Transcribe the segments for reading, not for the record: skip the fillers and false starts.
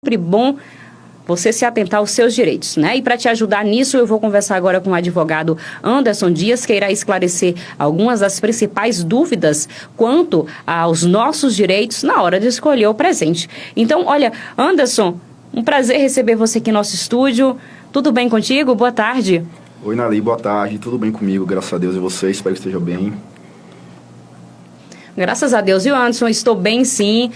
sempre bom você se atentar aos seus direitos, né? E para te ajudar nisso, eu vou conversar agora com o advogado Anderson Dias, que irá esclarecer algumas das principais dúvidas quanto aos nossos direitos na hora de escolher o presente. Então, olha, Anderson, um prazer receber você aqui no nosso estúdio. Tudo bem contigo? Boa tarde. Oi, Nali, boa tarde. Tudo bem comigo, graças a Deus. E você? Espero que esteja bem. Graças a Deus. E o Anderson, estou bem, sim.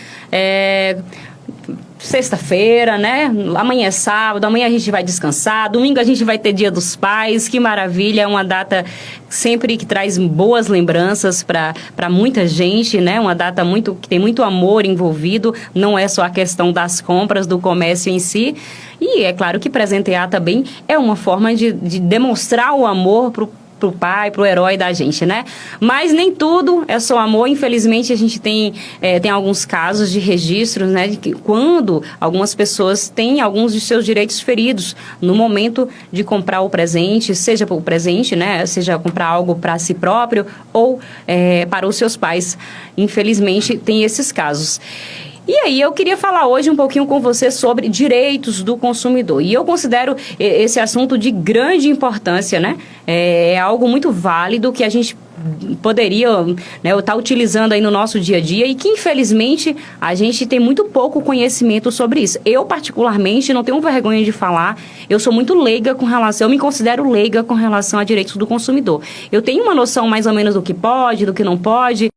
Sexta-feira, né? Amanhã é sábado, amanhã a gente vai descansar, domingo a gente vai ter Dia dos Pais, que maravilha, é uma data sempre que traz boas lembranças para muita gente, né? Uma data que tem muito amor envolvido, não é só a questão das compras, do comércio em si, e é claro que presentear também é uma forma de demonstrar o amor pro pai, pro herói da gente, né? Mas nem tudo é só amor. Infelizmente, a gente tem alguns casos de registros, né? De que quando algumas pessoas têm alguns de seus direitos feridos no momento de comprar o presente, seja o presente, né? Seja comprar algo para si próprio ou para os seus pais. Infelizmente, tem esses casos. E aí, eu queria falar hoje um pouquinho com você sobre direitos do consumidor. E eu considero esse assunto de grande importância, né? É algo muito válido que a gente poderia, né, estar utilizando aí no nosso dia a dia e que, infelizmente, a gente tem muito pouco conhecimento sobre isso. Eu, particularmente, não tenho vergonha de falar, eu sou muito leiga com relação, eu me considero leiga com relação a direitos do consumidor. Eu tenho uma noção mais ou menos do que pode, do que não pode,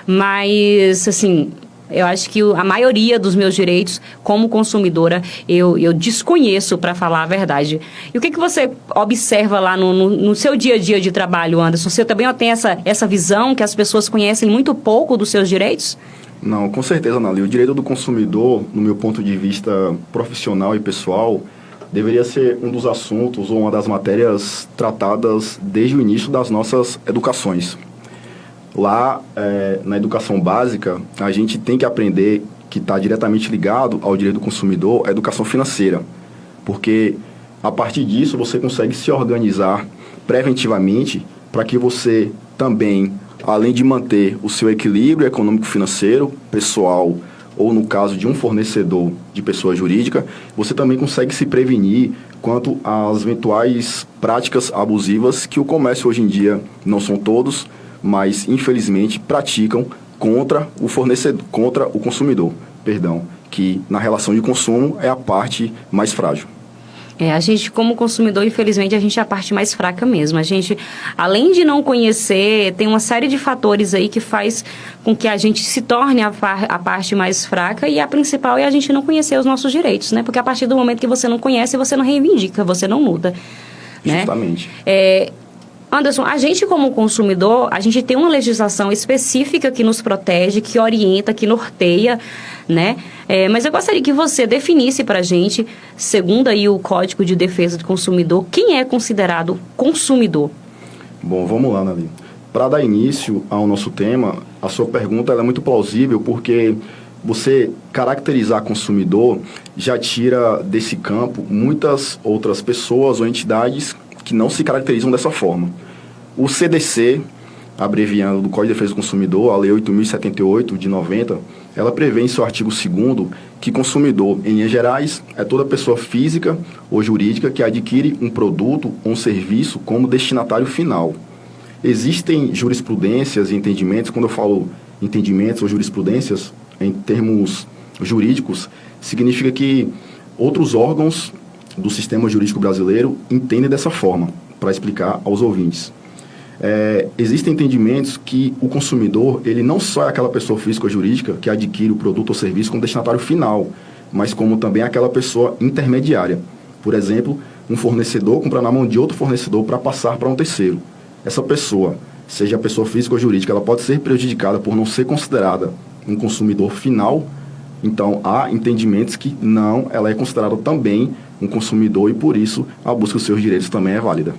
mas, assim, eu acho que a maioria dos meus direitos, como consumidora, eu desconheço, para falar a verdade. E o que você observa lá no seu dia a dia de trabalho, Anderson? Você também tem essa visão que as pessoas conhecem muito pouco dos seus direitos? Não, com certeza, Nali. O direito do consumidor, no meu ponto de vista profissional e pessoal, deveria ser um dos assuntos ou uma das matérias tratadas desde o início das nossas educações. Lá, na educação básica, a gente tem que aprender, que está diretamente ligado ao direito do consumidor, a educação financeira. Porque, a partir disso, você consegue se organizar preventivamente para que você também, além de manter o seu equilíbrio econômico-financeiro, pessoal, ou no caso de um fornecedor de pessoa jurídica, você também consegue se prevenir quanto às eventuais práticas abusivas que o comércio hoje em dia, não são todos, mas infelizmente praticam contra o fornecedor, contra o consumidor, que na relação de consumo é a parte mais frágil. A gente, como consumidor, infelizmente, a gente é a parte mais fraca mesmo. A gente, além de não conhecer, tem uma série de fatores aí que faz com que a gente se torne a parte mais fraca, e a principal é a gente não conhecer os nossos direitos, né? Porque a partir do momento que você não conhece, você não reivindica, você não muda, né? Justamente. Anderson, a gente como consumidor, a gente tem uma legislação específica que nos protege, que orienta, que norteia, né? Mas eu gostaria que você definisse para a gente, segundo aí o Código de Defesa do Consumidor, quem é considerado consumidor? Bom, vamos lá, Nali. Para dar início ao nosso tema, a sua pergunta ela é muito plausível, porque você caracterizar consumidor já tira desse campo muitas outras pessoas ou entidades que não se caracterizam dessa forma. O CDC, abreviando do Código de Defesa do Consumidor, a Lei 8.078, de 90, ela prevê em seu artigo 2º que consumidor, em linhas gerais, é toda pessoa física ou jurídica que adquire um produto ou um serviço como destinatário final. Existem jurisprudências e entendimentos, quando eu falo entendimentos ou jurisprudências, em termos jurídicos, significa que outros órgãos do sistema jurídico brasileiro entendem dessa forma, para explicar aos ouvintes. Existem entendimentos que o consumidor, ele não só é aquela pessoa física ou jurídica que adquire o produto ou serviço como destinatário final, mas como também aquela pessoa intermediária. Por exemplo, um fornecedor compra na mão de outro fornecedor para passar para um terceiro. Essa pessoa, seja a pessoa física ou jurídica, ela pode ser prejudicada por não ser considerada um consumidor final. Então, há entendimentos que não, ela é considerada também um consumidor e, por isso, a busca dos seus direitos também é válida.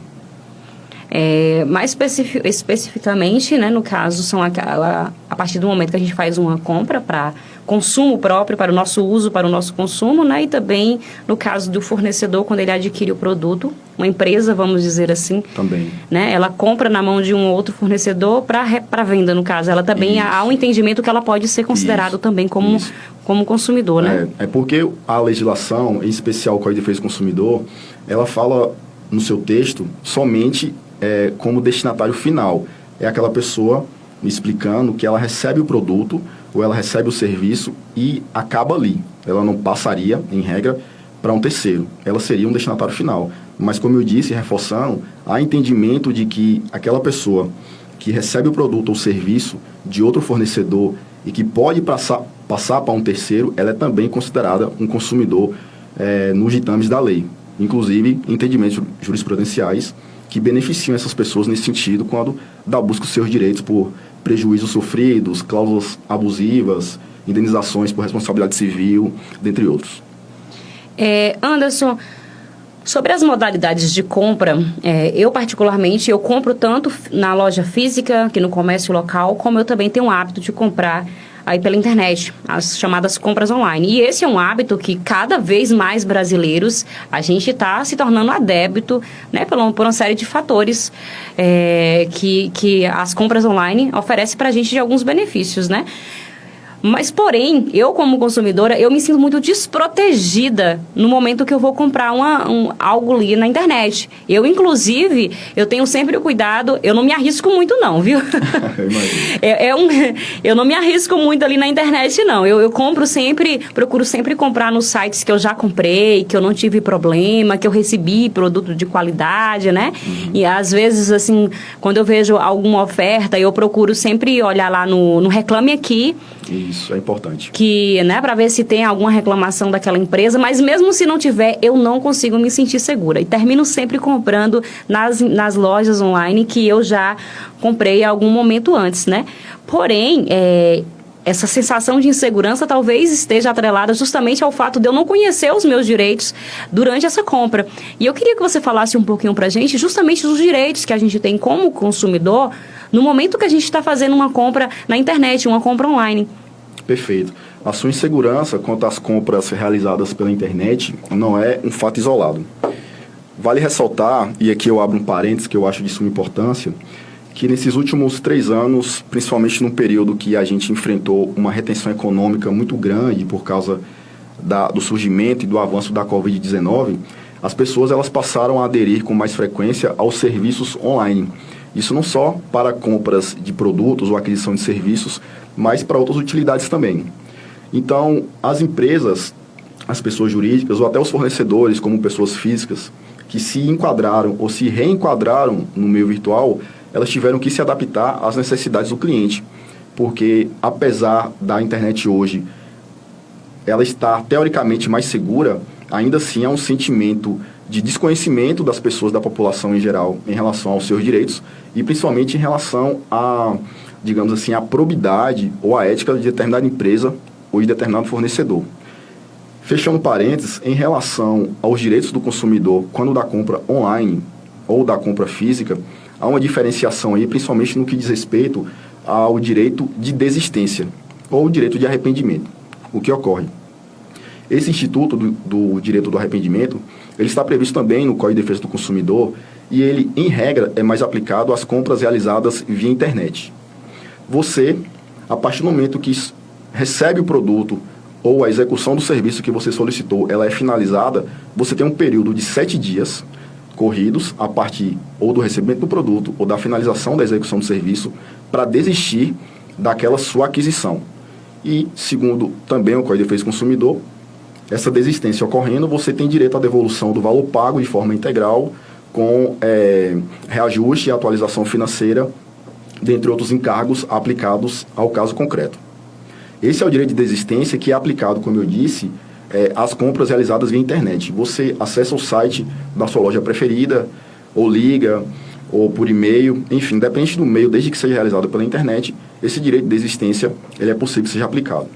Mais especificamente, né, no caso, são a partir do momento que a gente faz uma compra para consumo próprio, para o nosso uso, para o nosso consumo, né, e também no caso do fornecedor, quando ele adquire o produto, uma empresa, vamos dizer assim, também, né, ela compra na mão de um outro fornecedor para venda, no caso. Ela também há um entendimento que ela pode ser considerado também como como consumidor, né? É porque a legislação, em especial o Código de Defesa do Consumidor, ela fala no seu texto somente como destinatário final. É aquela pessoa me explicando que ela recebe o produto ou ela recebe o serviço e acaba ali. Ela não passaria, em regra, para um terceiro. Ela seria um destinatário final. Mas, como eu disse, reforçando, há entendimento de que aquela pessoa que recebe o produto ou serviço de outro fornecedor e que pode passar para um terceiro, ela é também considerada um consumidor nos ditames da lei. Inclusive, entendimentos jurisprudenciais que beneficiam essas pessoas nesse sentido quando busca os seus direitos por prejuízos sofridos, cláusulas abusivas, indenizações por responsabilidade civil, dentre outros. Anderson, sobre as modalidades de compra, eu particularmente, eu compro tanto na loja física, que no comércio local, como eu também tenho o hábito de comprar aí pela internet, as chamadas compras online. E esse é um hábito que cada vez mais brasileiros, a gente está se tornando adepto, né, por uma série de fatores que as compras online oferecem para a gente de alguns benefícios, né? Mas, porém, eu como consumidora, eu me sinto muito desprotegida no momento que eu vou comprar algo ali na internet. Eu, inclusive, eu tenho sempre o cuidado, eu não me arrisco muito não, viu? Eu não me arrisco muito ali na internet, não. Eu procuro sempre comprar nos sites que eu já comprei, que eu não tive problema, que eu recebi produto de qualidade, né? Uhum. E, às vezes, assim, quando eu vejo alguma oferta, eu procuro sempre olhar lá no Reclame Aqui. Isso é importante. Né, para ver se tem alguma reclamação daquela empresa, mas mesmo se não tiver, eu não consigo me sentir segura. E termino sempre comprando nas lojas online que eu já comprei em algum momento antes, né? Porém, essa sensação de insegurança talvez esteja atrelada justamente ao fato de eu não conhecer os meus direitos durante essa compra. E eu queria que você falasse um pouquinho pra gente justamente dos direitos que a gente tem como consumidor no momento que a gente está fazendo uma compra na internet, uma compra online. Perfeito. A sua insegurança quanto às compras realizadas pela internet não é um fato isolado. Vale ressaltar, e aqui eu abro um parênteses que eu acho de suma importância, que nesses últimos 3 anos, principalmente num período que a gente enfrentou uma retenção econômica muito grande por causa do surgimento e do avanço da Covid-19, as pessoas elas passaram a aderir com mais frequência aos serviços online. Isso não só para compras de produtos ou aquisição de serviços, mas para outras utilidades também. Então, as empresas, as pessoas jurídicas ou até os fornecedores, como pessoas físicas, que se enquadraram ou se reenquadraram no meio virtual, elas tiveram que se adaptar às necessidades do cliente. Porque, apesar da internet hoje, ela estar teoricamente mais segura, ainda assim há um sentimento de desconhecimento das pessoas, da população em geral, em relação aos seus direitos e principalmente em relação a, digamos assim, a probidade ou a ética de determinada empresa ou de determinado fornecedor. Fechando parênteses, em relação aos direitos do consumidor quando da compra online ou da compra física, há uma diferenciação aí, principalmente no que diz respeito ao direito de desistência ou direito de arrependimento. O que ocorre? Esse instituto do direito do arrependimento, ele está previsto também no Código de Defesa do Consumidor e ele, em regra, é mais aplicado às compras realizadas via internet. Você, a partir do momento que recebe o produto ou a execução do serviço que você solicitou, ela é finalizada, você tem um período de 7 dias corridos a partir ou do recebimento do produto ou da finalização da execução do serviço para desistir daquela sua aquisição. E, segundo também o Código de Defesa do Consumidor, essa desistência ocorrendo, você tem direito à devolução do valor pago de forma integral, com reajuste e atualização financeira, dentre outros encargos aplicados ao caso concreto. Esse é o direito de desistência que é aplicado, como eu disse, às compras realizadas via internet. Você acessa o site da sua loja preferida, ou liga, ou por e-mail, enfim, depende do meio, desde que seja realizado pela internet, esse direito de desistência ele é possível que seja aplicado.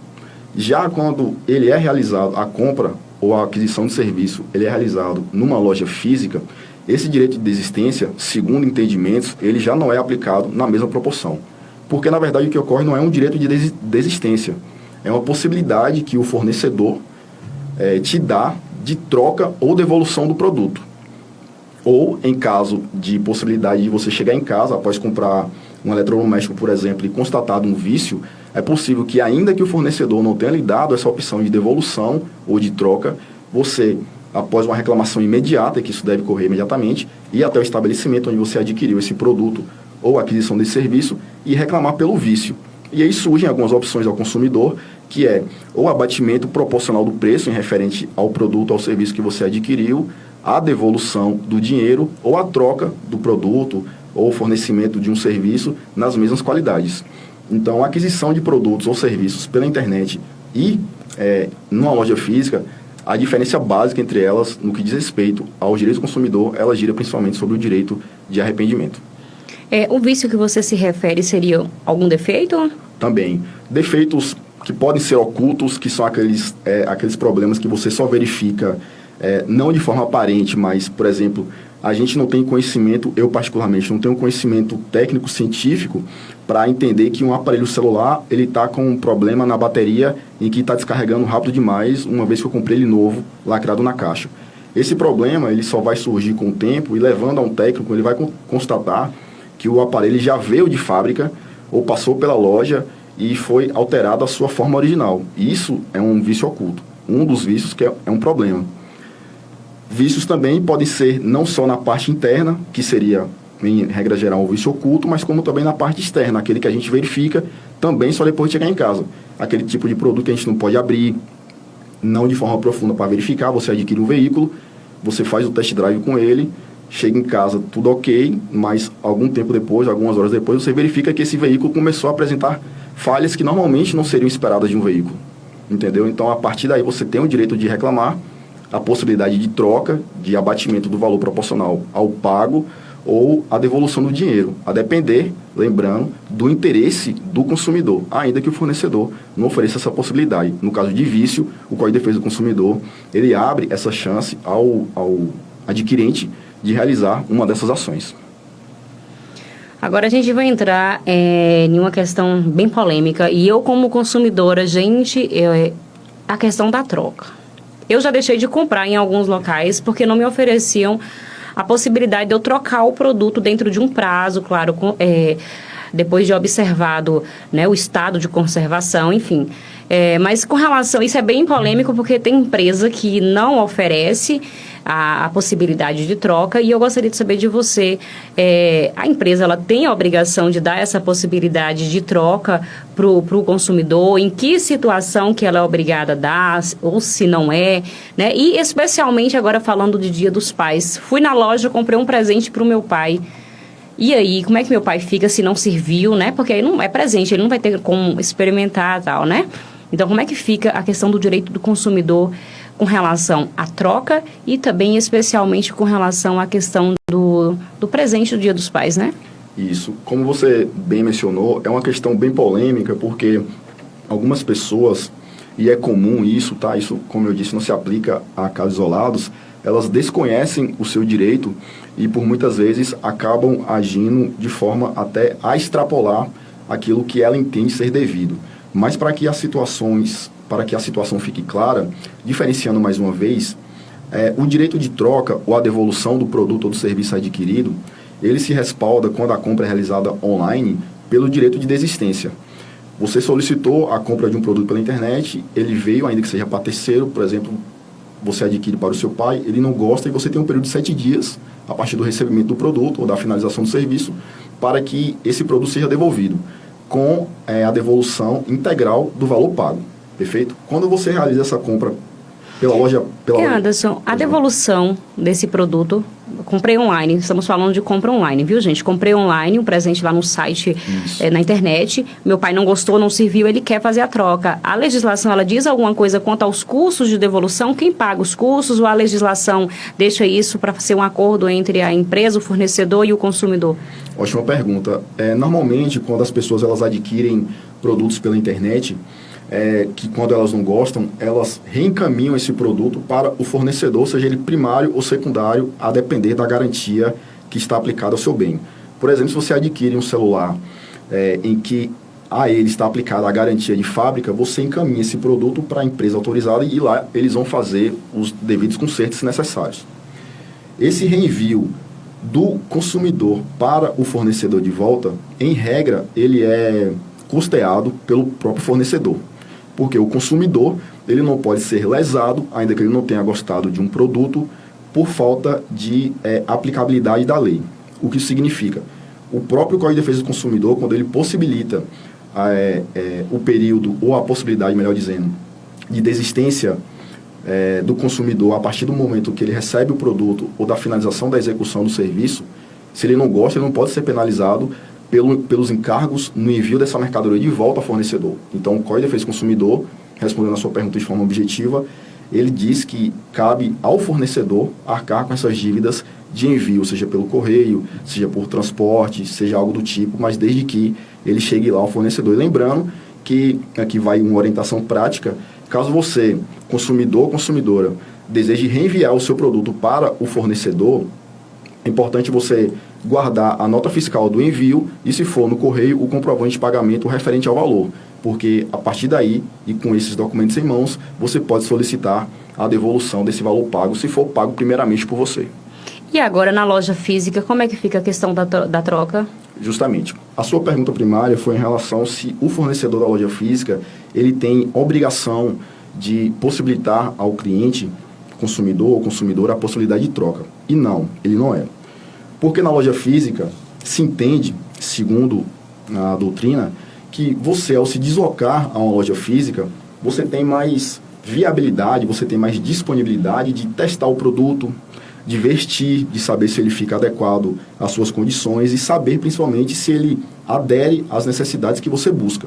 Já quando ele é realizado, a compra ou a aquisição de serviço, ele é realizado numa loja física, esse direito de desistência, segundo entendimentos, ele já não é aplicado na mesma proporção. Porque, na verdade, o que ocorre não é um direito de desistência, é uma possibilidade que o fornecedor te dá de troca ou devolução do produto. Ou, em caso de possibilidade de você chegar em casa após comprar um eletrodoméstico, por exemplo, e constatado um vício, é possível que, ainda que o fornecedor não tenha lhe dado essa opção de devolução ou de troca, você, após uma reclamação imediata, que isso deve ocorrer imediatamente, ir até o estabelecimento onde você adquiriu esse produto ou aquisição desse serviço e reclamar pelo vício. E aí surgem algumas opções ao consumidor, que é o abatimento proporcional do preço em referente ao produto, ao serviço que você adquiriu, a devolução do dinheiro ou a troca do produto ou fornecimento de um serviço nas mesmas qualidades. Então, a aquisição de produtos ou serviços pela internet e numa loja física, a diferença básica entre elas, no que diz respeito aos direitos do consumidor, ela gira principalmente sobre o direito de arrependimento. O vício que você se refere seria algum defeito? Também. Defeitos que podem ser ocultos, que são aqueles problemas que você só verifica, não de forma aparente, mas, por exemplo, a gente não tem conhecimento, eu particularmente não tenho conhecimento técnico-científico para entender que um aparelho celular ele está com um problema na bateria em que está descarregando rápido demais, uma vez que eu comprei ele novo, lacrado na caixa. Esse problema ele só vai surgir com o tempo e, levando a um técnico, ele vai constatar que o aparelho já veio de fábrica ou passou pela loja e foi alterada a sua forma original. E isso é um vício oculto, um dos vícios que é um problema. Vícios também podem ser não só na parte interna, que seria, em regra geral, um vício oculto, mas como também na parte externa, aquele que a gente verifica também só depois de chegar em casa. Aquele tipo de produto que a gente não pode abrir, não de forma profunda para verificar, você adquire um veículo, você faz o test drive com ele, chega em casa, tudo ok, mas algum tempo depois, algumas horas depois, você verifica que esse veículo começou a apresentar falhas que normalmente não seriam esperadas de um veículo. Entendeu? Então, a partir daí, você tem o direito de reclamar, a possibilidade de troca, de abatimento do valor proporcional ao pago ou a devolução do dinheiro, a depender, lembrando, do interesse do consumidor, ainda que o fornecedor não ofereça essa possibilidade. No caso de vício, o Código de Defesa do Consumidor, ele abre essa chance ao adquirente de realizar uma dessas ações. Agora a gente vai entrar em uma questão bem polêmica, e eu como consumidora, a questão da troca. Eu já deixei de comprar em alguns locais porque não me ofereciam a possibilidade de eu trocar o produto dentro de um prazo, claro, depois de observado, né, o estado de conservação, enfim. Mas com relação, isso é bem polêmico porque tem empresa que não oferece a possibilidade de troca, e eu gostaria de saber de você, a empresa ela tem a obrigação de dar essa possibilidade de troca para o consumidor, em que situação que ela é obrigada a dar, ou se não é, né? E especialmente agora falando de Dia dos Pais, fui na loja, comprei um presente para o meu pai. E aí, como é que meu pai fica se não serviu, né? Porque aí não é presente, ele não vai ter como experimentar e tal, né? Então, como é que fica a questão do direito do consumidor com relação à troca e também, especialmente, com relação à questão do presente do Dia dos Pais, né? Isso. Como você bem mencionou, é uma questão bem polêmica, porque algumas pessoas, e é comum isso, tá? Isso, como eu disse, não se aplica a casos isolados, elas desconhecem o seu direito e, por muitas vezes, acabam agindo de forma até a extrapolar aquilo que ela entende ser devido. Mas para que a situação fique clara, diferenciando mais uma vez, o direito de troca ou a devolução do produto ou do serviço adquirido, ele se respalda, quando a compra é realizada online, pelo direito de desistência. Você solicitou a compra de um produto pela internet, ele veio, ainda que seja para terceiro, por exemplo, você adquire para o seu pai, ele não gosta, e você tem um período de 7 dias, a partir do recebimento do produto ou da finalização do serviço, para que esse produto seja devolvido, com a devolução integral do valor pago. Perfeito? Quando você realiza essa compra pela loja... Anderson, a devolução desse produto, comprei online, estamos falando de compra online, viu, gente? Comprei online, um presente lá no site, na internet, meu pai não gostou, não serviu, ele quer fazer a troca. A legislação, ela diz alguma coisa quanto aos custos de devolução? Quem paga os custos, ou a legislação deixa isso para ser um acordo entre a empresa, o fornecedor e o consumidor? Ótima pergunta. Normalmente, quando as pessoas elas adquirem produtos pela internet, que quando elas não gostam, elas reencaminham esse produto para o fornecedor, seja ele primário ou secundário, a depender da garantia que está aplicada ao seu bem. Por exemplo, se você adquire um celular em que a ele está aplicada a garantia de fábrica, você encaminha esse produto para a empresa autorizada e lá eles vão fazer os devidos consertos necessários. Esse reenvio do consumidor para o fornecedor de volta, em regra, ele é custeado pelo próprio fornecedor. Porque o consumidor, ele não pode ser lesado, ainda que ele não tenha gostado de um produto, por falta de aplicabilidade da lei. O que isso significa? O próprio Código de Defesa do Consumidor, quando ele possibilita o período, ou a possibilidade, melhor dizendo, de desistência do consumidor a partir do momento que ele recebe o produto ou da finalização da execução do serviço, se ele não gosta, ele não pode ser penalizado pelos encargos no envio dessa mercadoria de volta ao fornecedor. Então, o Código de Defesa do Consumidor, respondendo a sua pergunta de forma objetiva, ele diz que cabe ao fornecedor arcar com essas dívidas de envio, seja pelo correio, seja por transporte, seja algo do tipo, mas desde que ele chegue lá ao fornecedor. E lembrando que aqui vai uma orientação prática, caso você, consumidor ou consumidora, deseje reenviar o seu produto para o fornecedor, é importante você guardar a nota fiscal do envio e, se for no correio, o comprovante de pagamento referente ao valor, porque a partir daí, e com esses documentos em mãos, você pode solicitar a devolução desse valor pago, se for pago primeiramente por você. E agora, na loja física, como é que fica a questão da troca? Justamente. A sua pergunta primária foi em relação se o fornecedor da loja física ele tem obrigação de possibilitar ao cliente, consumidor ou consumidora, a possibilidade de troca. E não, ele não é. Porque na loja física se entende, segundo a doutrina, que você, ao se deslocar a uma loja física, você tem mais viabilidade, você tem mais disponibilidade de testar o produto, de vestir, de saber se ele fica adequado às suas condições e saber principalmente se ele adere às necessidades que você busca.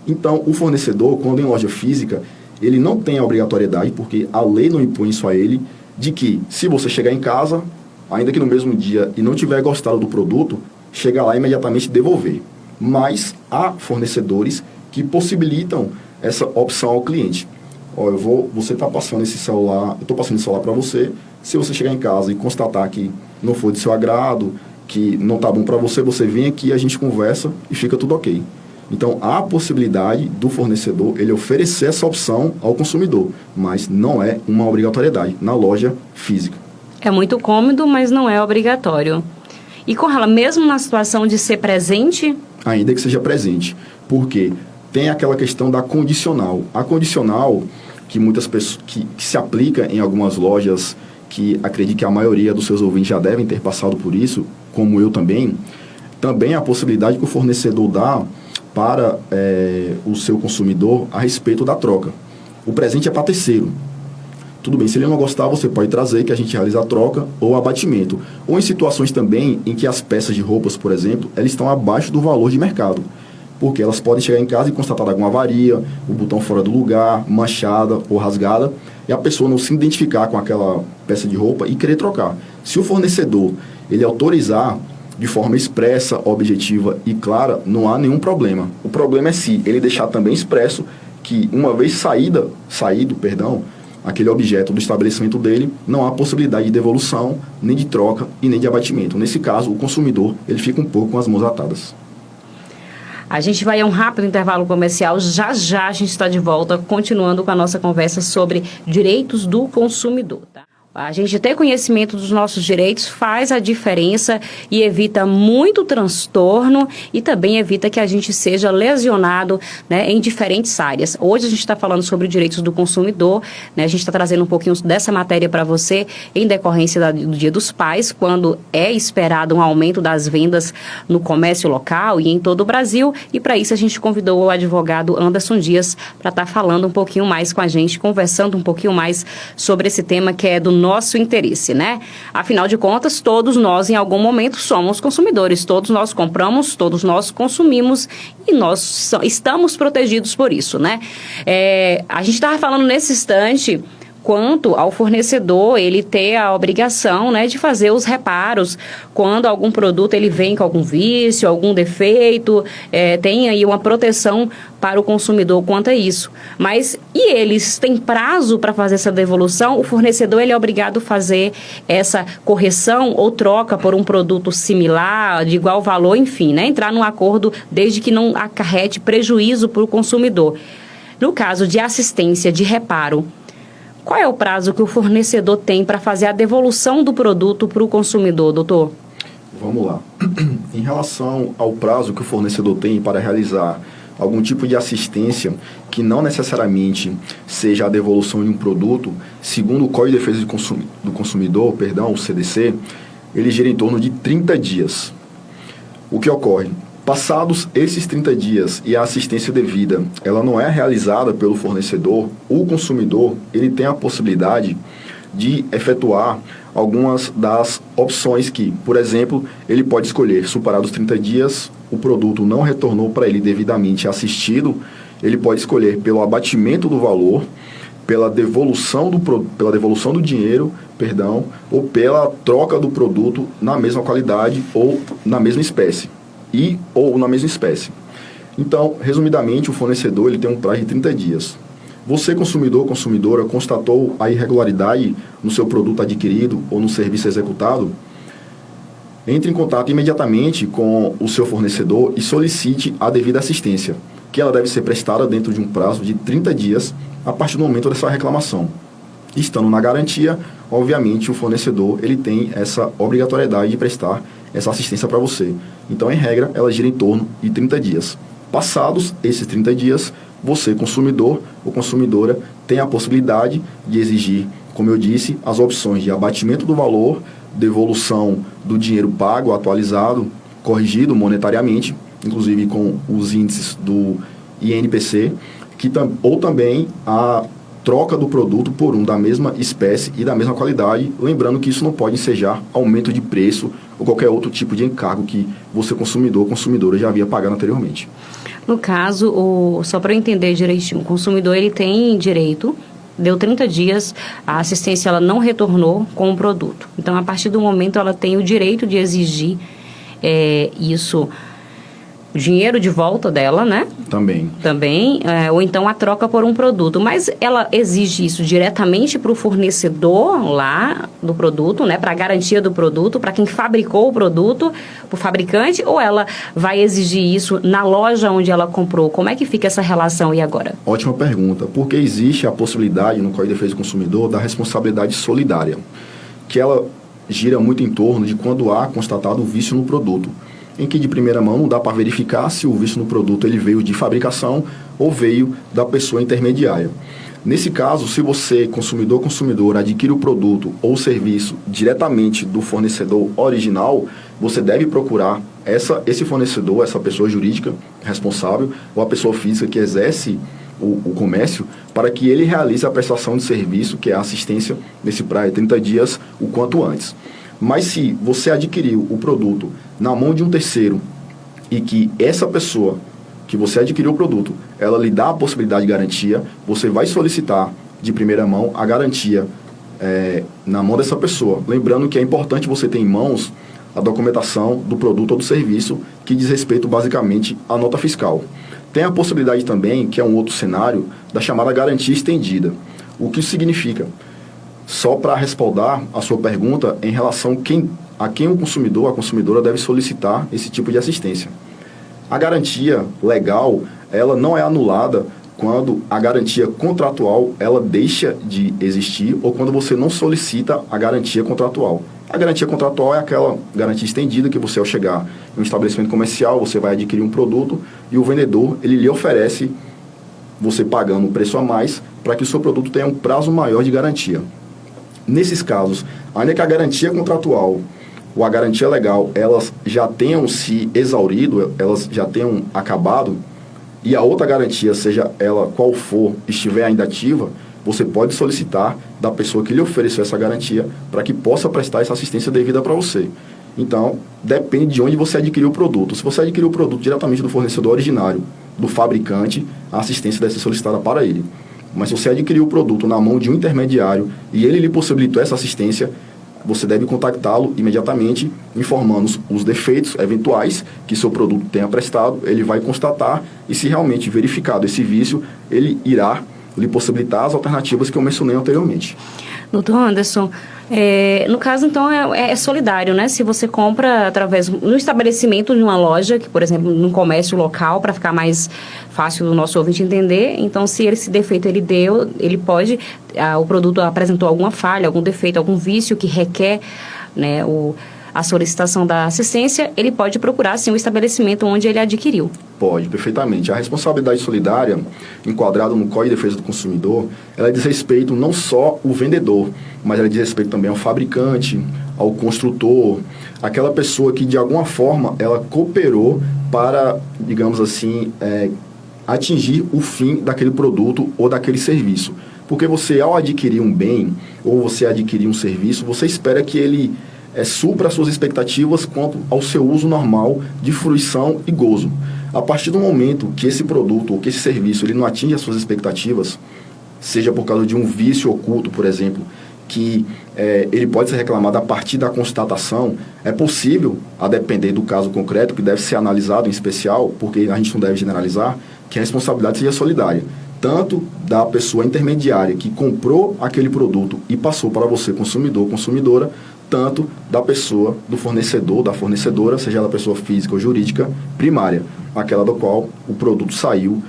Então, o fornecedor, quando em loja física, ele não tem a obrigatoriedade, porque a lei não impõe isso a ele, de que se você chegar em casa, ainda que no mesmo dia, e não tiver gostado do produto, chega lá e imediatamente devolver. Mas há fornecedores que possibilitam essa opção ao cliente. Você está passando esse celular, eu estou passando esse celular para você. Se você chegar em casa e constatar que não foi de seu agrado, que não está bom para você, você vem aqui, a gente conversa e fica tudo ok. Então, há a possibilidade do fornecedor ele oferecer essa opção ao consumidor, mas não é uma obrigatoriedade na loja física. É muito cômodo, mas não é obrigatório. E com ela, mesmo na situação de ser presente? Ainda que seja presente, porque tem aquela questão da condicional. A condicional, que muitas pessoas que se aplica em algumas lojas, que acredito que a maioria dos seus ouvintes já devem ter passado por isso, como eu também é a possibilidade que o fornecedor dá para o seu consumidor a respeito da troca. O presente é para terceiro. Tudo bem, se ele não gostar, você pode trazer que a gente realiza a troca ou abatimento. Ou em situações também em que as peças de roupas, por exemplo, elas estão abaixo do valor de mercado. Porque elas podem chegar em casa e constatar alguma avaria, o botão fora do lugar, manchada ou rasgada, e a pessoa não se identificar com aquela peça de roupa e querer trocar. Se o fornecedor ele autorizar de forma expressa, objetiva e clara, não há nenhum problema. O problema é se ele deixar também expresso que, uma vez saído, aquele objeto do estabelecimento dele, não há possibilidade de devolução, nem de troca e nem de abatimento. Nesse caso, o consumidor ele fica um pouco com as mãos atadas. A gente vai a um rápido intervalo comercial. Já já a gente está de volta, continuando com a nossa conversa sobre direitos do consumidor, tá? A gente ter conhecimento dos nossos direitos faz a diferença e evita muito transtorno e também evita que a gente seja lesionado, né, em diferentes áreas. Hoje a gente está falando sobre direitos do consumidor, né, a gente está trazendo um pouquinho dessa matéria para você em decorrência do Dia dos Pais, quando é esperado um aumento das vendas no comércio local e em todo o Brasil. E para isso a gente convidou o advogado Anderson Dias para estar falando um pouquinho mais com a gente, conversando um pouquinho mais sobre esse tema que é do nosso interesse, né? Afinal de contas, todos nós em algum momento somos consumidores, todos nós compramos, todos nós consumimos e nós estamos protegidos por isso, né? A gente estava falando nesse instante quanto ao fornecedor ele ter a obrigação, né, de fazer os reparos quando algum produto ele vem com algum vício, algum defeito, tem aí uma proteção para o consumidor quanto a isso. Mas e eles têm prazo para fazer essa devolução? O fornecedor ele é obrigado a fazer essa correção ou troca por um produto similar, de igual valor, enfim, né, entrar num acordo desde que não acarrete prejuízo para o consumidor. No caso de assistência de reparo, Qual é o prazo que o fornecedor tem para fazer a devolução do produto para o consumidor, doutor? Vamos lá. Em relação ao prazo que o fornecedor tem para realizar algum tipo de assistência que não necessariamente seja a devolução de um produto, segundo o Código de Defesa do Consumidor, o CDC, ele gira em torno de 30 dias. O que ocorre? Passados esses 30 dias e a assistência devida, ela não é realizada pelo fornecedor, o consumidor, ele tem a possibilidade de efetuar algumas das opções que, por exemplo, ele pode escolher, superados 30 dias, o produto não retornou para ele devidamente assistido, ele pode escolher pelo abatimento do valor, pela devolução do dinheiro, ou pela troca do produto na mesma qualidade ou na mesma espécie. Ou na mesma espécie. Então, resumidamente, o fornecedor ele tem um prazo de 30 dias. Você, consumidor, consumidora, constatou a irregularidade no seu produto adquirido ou no serviço executado? Entre em contato imediatamente com o seu fornecedor e solicite a devida assistência, que ela deve ser prestada dentro de um prazo de 30 dias a partir do momento dessa reclamação. Estando na garantia, obviamente, o fornecedor ele tem essa obrigatoriedade de prestar essa assistência para você. Então, em regra, ela gira em torno de 30 dias. Passados esses 30 dias, você, consumidor ou consumidora, tem a possibilidade de exigir, como eu disse, as opções de abatimento do valor, devolução do dinheiro pago, atualizado, corrigido monetariamente, inclusive com os índices do INPC, ou também a troca do produto por um da mesma espécie e da mesma qualidade, lembrando que isso não pode ensejar aumento de preço ou qualquer outro tipo de encargo que você, consumidor ou consumidora, já havia pagado anteriormente. No caso, só para eu entender direitinho, o consumidor ele tem direito, deu 30 dias, a assistência ela não retornou com o produto. Então, a partir do momento, ela tem o direito de exigir isso, o dinheiro de volta dela, né? Também, ou então a troca por um produto. Mas ela exige isso diretamente para o fornecedor lá do produto, né? Para a garantia do produto, para quem fabricou o produto, para o fabricante, ou ela vai exigir isso na loja onde ela comprou? Como é que fica essa relação e agora? Ótima pergunta, porque existe a possibilidade no Código de Defesa do Consumidor da responsabilidade solidária, que ela gira muito em torno de quando há constatado o vício no produto, em que de primeira mão não dá para verificar se o vício no produto ele veio de fabricação ou veio da pessoa intermediária. Nesse caso, se você, consumidor ou consumidora, adquire o produto ou o serviço diretamente do fornecedor original, você deve procurar esse fornecedor, essa pessoa jurídica responsável ou a pessoa física que exerce o comércio, para que ele realize a prestação de serviço, que é a assistência nesse prazo de 30 dias, o quanto antes. Mas se você adquiriu o produto na mão de um terceiro e que essa pessoa que você adquiriu o produto, ela lhe dá a possibilidade de garantia, você vai solicitar de primeira mão a garantia na mão dessa pessoa. Lembrando que é importante você ter em mãos a documentação do produto ou do serviço que diz respeito basicamente à nota fiscal. Tem a possibilidade também, que é um outro cenário, da chamada garantia estendida. O que isso significa? Só para respaldar a sua pergunta em relação a quem o consumidor, a consumidora deve solicitar esse tipo de assistência. A garantia legal, ela não é anulada quando a garantia contratual ela deixa de existir ou quando você não solicita a garantia contratual. A garantia contratual é aquela garantia estendida que você, ao chegar em um estabelecimento comercial, você vai adquirir um produto e o vendedor ele lhe oferece, você pagando um preço a mais, para que o seu produto tenha um prazo maior de garantia. Nesses casos, ainda que a garantia contratual ou a garantia legal, elas já tenham se exaurido, elas já tenham acabado, e a outra garantia, seja ela qual for, estiver ainda ativa, você pode solicitar da pessoa que lhe ofereceu essa garantia para que possa prestar essa assistência devida para você. Então, depende de onde você adquiriu o produto. Se você adquiriu o produto diretamente do fornecedor originário, do fabricante, a assistência deve ser solicitada para ele. Mas se você adquiriu o produto na mão de um intermediário e ele lhe possibilitou essa assistência, você deve contactá-lo imediatamente, informando os defeitos eventuais que seu produto tenha prestado. Ele vai constatar e, se realmente verificado esse vício, ele irá lhe possibilitar as alternativas que eu mencionei anteriormente. Doutor Anderson, no caso, então, é solidário, né? Se você compra através no estabelecimento de uma loja, que, por exemplo, num comércio local, para ficar mais fácil do nosso ouvinte entender, então, se esse defeito ele pode, o produto apresentou alguma falha, algum defeito, algum vício que requer, né, a solicitação da assistência, ele pode procurar, sim, o estabelecimento onde ele adquiriu. Pode, perfeitamente. A responsabilidade solidária, enquadrada no Código de Defesa do Consumidor, ela diz respeito não só ao vendedor, mas ela diz respeito também ao fabricante, ao construtor, aquela pessoa que, de alguma forma, ela cooperou para, digamos assim, atingir o fim daquele produto ou daquele serviço. Porque você, ao adquirir um bem ou você adquirir um serviço, você espera que ele supra as suas expectativas quanto ao seu uso normal de fruição e gozo. A partir do momento que esse produto ou que esse serviço ele não atinge as suas expectativas, seja por causa de um vício oculto, por exemplo, que ele pode ser reclamado a partir da constatação, é possível, a depender do caso concreto, que deve ser analisado em especial, porque a gente não deve generalizar, que a responsabilidade seja solidária. Tanto da pessoa intermediária que comprou aquele produto e passou para você, consumidor, consumidora, tanto da pessoa, do fornecedor, da fornecedora, seja ela pessoa física ou jurídica, primária, aquela do qual o produto saiu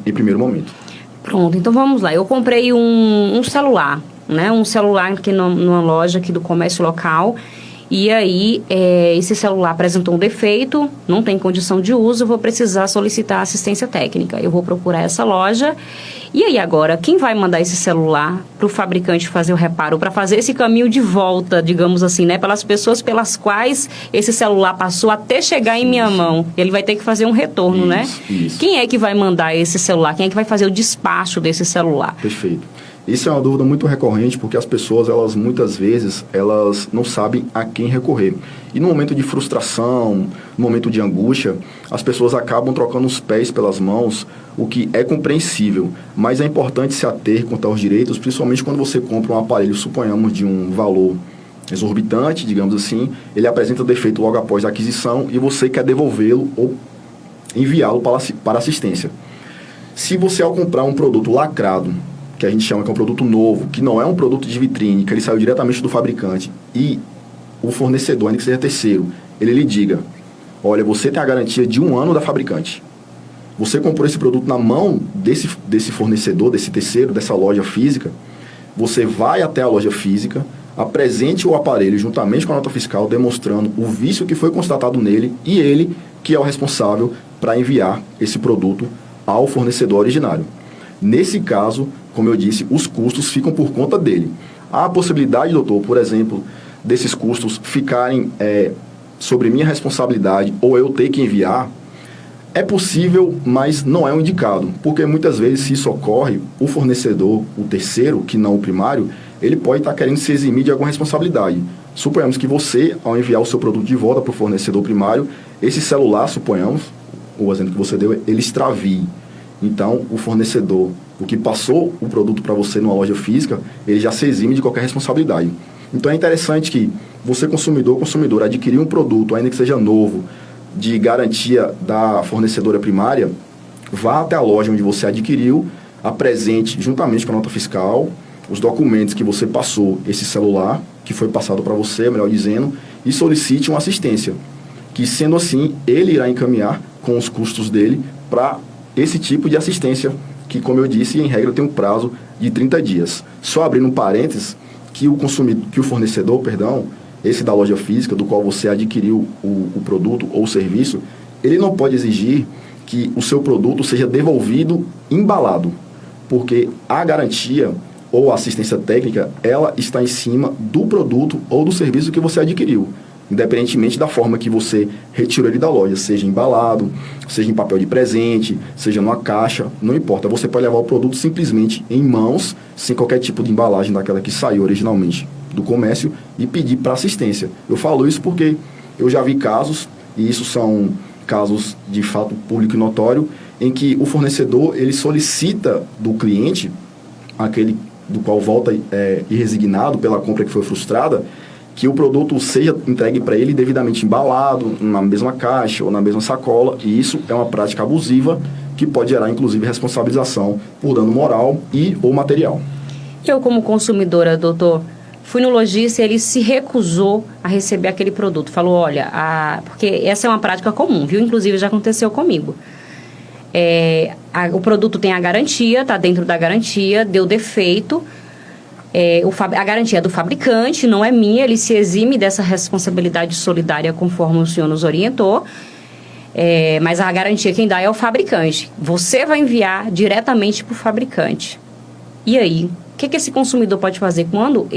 em primeiro momento. Pronto, então vamos lá. Eu comprei um celular, né? Um celular aqui numa loja aqui do comércio local. E aí, esse celular apresentou um defeito, não tem condição de uso, eu vou precisar solicitar assistência técnica. Eu vou procurar essa loja. E aí agora, quem vai mandar esse celular para o fabricante fazer o reparo, para fazer esse caminho de volta, digamos assim, né? Pelas pessoas pelas quais esse celular passou até chegar em minha mão. Ele vai ter que fazer um retorno, né? Isso. Quem é que vai mandar esse celular? Quem é que vai fazer o despacho desse celular? Perfeito. Isso é uma dúvida muito recorrente, porque as pessoas, muitas vezes, elas não sabem a quem recorrer. E no momento de frustração, no momento de angústia, as pessoas acabam trocando os pés pelas mãos, o que é compreensível. Mas é importante se ater quanto aos direitos, principalmente quando você compra um aparelho, suponhamos, de um valor exorbitante, digamos assim, ele apresenta defeito logo após a aquisição e você quer devolvê-lo ou enviá-lo para assistência. Se você, ao comprar um produto lacrado, que a gente chama que é um produto novo, que não é um produto de vitrine, que ele saiu diretamente do fabricante, e o fornecedor, ainda que seja terceiro, ele lhe diga, olha, você tem a garantia de 1 ano da fabricante. Você comprou esse produto na mão desse fornecedor, desse terceiro, dessa loja física, você vai até a loja física, apresente o aparelho juntamente com a nota fiscal, demonstrando o vício que foi constatado nele e ele que é o responsável para enviar esse produto ao fornecedor originário. Nesse caso, como eu disse, os custos ficam por conta dele. Há a possibilidade, doutor, por exemplo, desses custos ficarem sobre minha responsabilidade ou eu ter que enviar? É possível, mas não é o indicado, porque muitas vezes, se isso ocorre, o fornecedor, o terceiro, que não o primário, ele pode estar querendo se eximir de alguma responsabilidade. Suponhamos que você, ao enviar o seu produto de volta para o fornecedor primário, esse celular, suponhamos, o exemplo que você deu, ele extravie. Então, o fornecedor, o que passou o produto para você numa loja física, ele já se exime de qualquer responsabilidade. Então, é interessante que você, consumidor, consumidora, adquirir um produto, ainda que seja novo, de garantia da fornecedora primária, vá até a loja onde você adquiriu, apresente, juntamente com a nota fiscal, os documentos que você passou, esse celular, que foi passado para você, melhor dizendo, e solicite uma assistência, que, sendo assim, ele irá encaminhar com os custos dele para esse tipo de assistência, que, como eu disse, em regra tem um prazo de 30 dias. Só abrindo um parênteses, que o fornecedor, esse da loja física, do qual você adquiriu o produto ou o serviço, ele não pode exigir que o seu produto seja devolvido embalado, porque a garantia ou a assistência técnica, ela está em cima do produto ou do serviço que você adquiriu, independentemente da forma que você retirou ele da loja, seja embalado, seja em papel de presente, seja numa caixa, não importa. Você pode levar o produto simplesmente em mãos, sem qualquer tipo de embalagem daquela que saiu originalmente do comércio, e pedir para assistência. Eu falo isso porque eu já vi casos, e isso são casos de fato público e notório, em que o fornecedor ele solicita do cliente, aquele do qual volta irresignado pela compra que foi frustrada, que o produto seja entregue para ele devidamente embalado, na mesma caixa ou na mesma sacola, e isso é uma prática abusiva que pode gerar, inclusive, responsabilização por dano moral e ou material. Eu, como consumidora, doutor, fui no lojista e ele se recusou a receber aquele produto. Falou, olha, porque essa é uma prática comum, viu? Inclusive, já aconteceu comigo. O produto tem a garantia, está dentro da garantia, deu defeito. A garantia é do fabricante, não é minha, ele se exime dessa responsabilidade solidária conforme o senhor nos orientou. Mas a garantia quem dá é o fabricante. Você vai enviar diretamente para o fabricante. E aí? O que esse consumidor pode fazer quando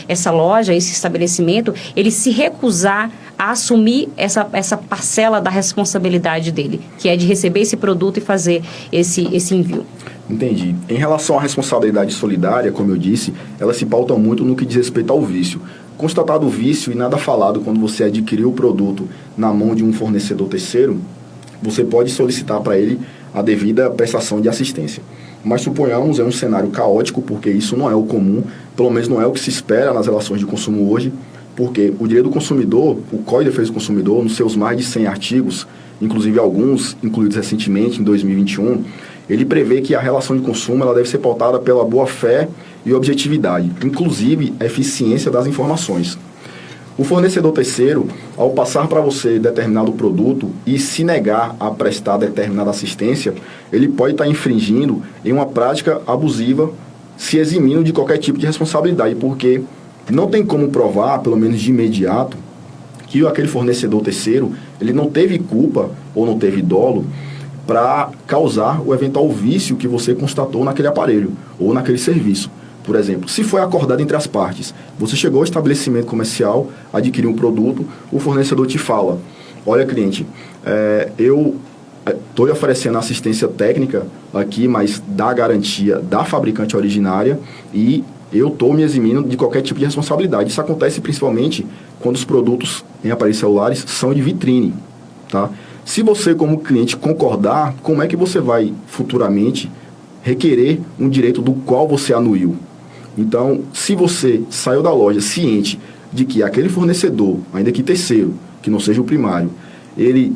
essa loja, esse estabelecimento, ele se recusar a assumir essa parcela da responsabilidade dele, que é de receber esse produto e fazer esse envio? Entendi. Em relação à responsabilidade solidária, como eu disse, ela se pauta muito no que diz respeito ao vício. Constatado o vício e nada falado quando você adquiriu o produto na mão de um fornecedor terceiro, você pode solicitar para ele a devida prestação de assistência. Mas suponhamos, é um cenário caótico, porque isso não é o comum, pelo menos não é o que se espera nas relações de consumo hoje, porque o direito do consumidor, o Código de Defesa do Consumidor, nos seus mais de 100 artigos, inclusive alguns incluídos recentemente, em 2021, ele prevê que a relação de consumo ela deve ser pautada pela boa-fé e objetividade, inclusive a eficiência das informações. O fornecedor terceiro, ao passar para você determinado produto e se negar a prestar determinada assistência, ele pode estar infringindo em uma prática abusiva, se eximindo de qualquer tipo de responsabilidade, porque não tem como provar, pelo menos de imediato, que aquele fornecedor terceiro ele não teve culpa ou não teve dolo para causar o eventual vício que você constatou naquele aparelho ou naquele serviço. Por exemplo, se foi acordado entre as partes, você chegou ao estabelecimento comercial, adquiriu um produto, o fornecedor te fala, olha cliente, eu estou lhe oferecendo assistência técnica aqui, mas da garantia da fabricante originária e eu estou me eximindo de qualquer tipo de responsabilidade. Isso acontece principalmente quando os produtos em aparelhos celulares são de vitrine, tá? Se você como cliente concordar, como é que você vai futuramente requerer um direito do qual você anuiu? Então, se você saiu da loja ciente de que aquele fornecedor, ainda que terceiro, que não seja o primário, ele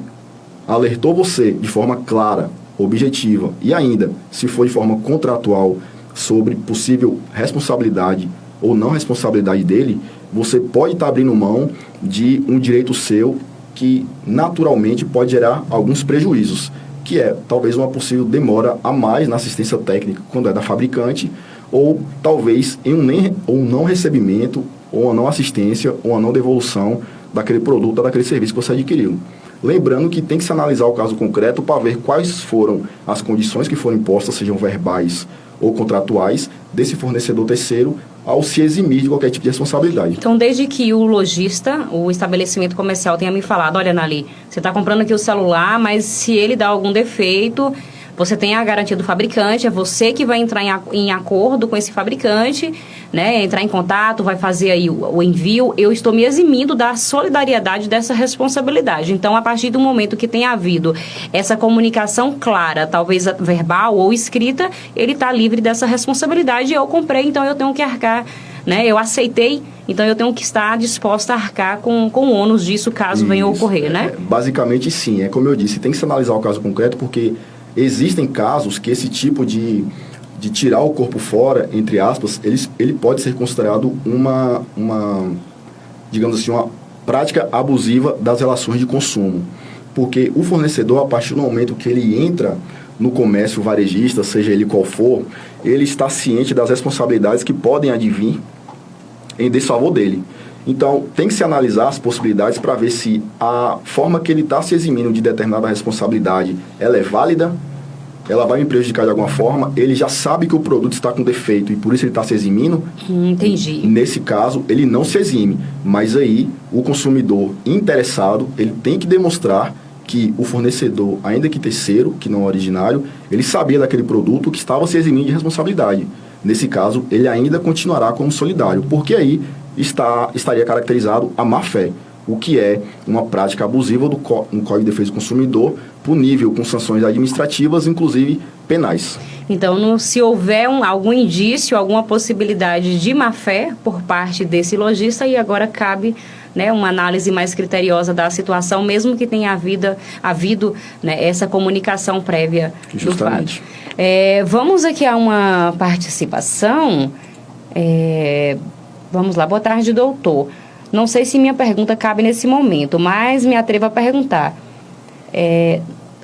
alertou você de forma clara, objetiva e ainda, se for de forma contratual, sobre possível responsabilidade ou não responsabilidade dele, você pode estar abrindo mão de um direito seu que naturalmente pode gerar alguns prejuízos, que é talvez uma possível demora a mais na assistência técnica quando é da fabricante, ou talvez em um não recebimento, ou uma não assistência, ou uma não devolução daquele produto ou daquele serviço que você adquiriu. Lembrando que tem que se analisar o caso concreto para ver quais foram as condições que foram impostas, sejam verbais ou contratuais, desse fornecedor terceiro ao se eximir de qualquer tipo de responsabilidade. Então, desde que o lojista, o estabelecimento comercial tenha me falado, olha, Nali, você está comprando aqui o celular, mas se ele dá algum defeito, você tem a garantia do fabricante, é você que vai entrar em acordo com esse fabricante, né, entrar em contato, vai fazer aí o envio, eu estou me eximindo da solidariedade dessa responsabilidade. Então, a partir do momento que tem havido essa comunicação clara, talvez verbal ou escrita, ele está livre dessa responsabilidade. Eu comprei, então eu tenho que arcar, né, eu aceitei, então eu tenho que estar disposta a arcar com o ônus disso, caso venha a ocorrer, né? Basicamente, sim. É como eu disse, tem que se analisar o caso concreto, porque existem casos que esse tipo de tirar o corpo fora, entre aspas, ele pode ser considerado uma, digamos assim, uma prática abusiva das relações de consumo. Porque o fornecedor, a partir do momento que ele entra no comércio varejista, seja ele qual for, ele está ciente das responsabilidades que podem advir em desfavor dele. Então, tem que se analisar as possibilidades para ver se a forma que ele está se eximindo de determinada responsabilidade, ela é válida, ela vai me prejudicar de alguma forma, ele já sabe que o produto está com defeito e por isso ele está se eximindo. Entendi. Nesse caso, ele não se exime, mas aí o consumidor interessado, ele tem que demonstrar que o fornecedor, ainda que terceiro, que não é originário, ele sabia daquele produto que estava se eximindo de responsabilidade. Nesse caso, ele ainda continuará como solidário, porque aí estaria caracterizado a má-fé, o que é uma prática abusiva no Código de Defesa do Consumidor, punível com sanções administrativas, inclusive penais. Então, se houver algum indício, alguma possibilidade de má-fé por parte desse lojista, e agora cabe, né, uma análise mais criteriosa da situação, mesmo que tenha havido, né, essa comunicação prévia. Justamente. Do fato. Vamos aqui a uma participação. Vamos lá, boa tarde, doutor. Não sei se minha pergunta cabe nesse momento, mas me atrevo a perguntar.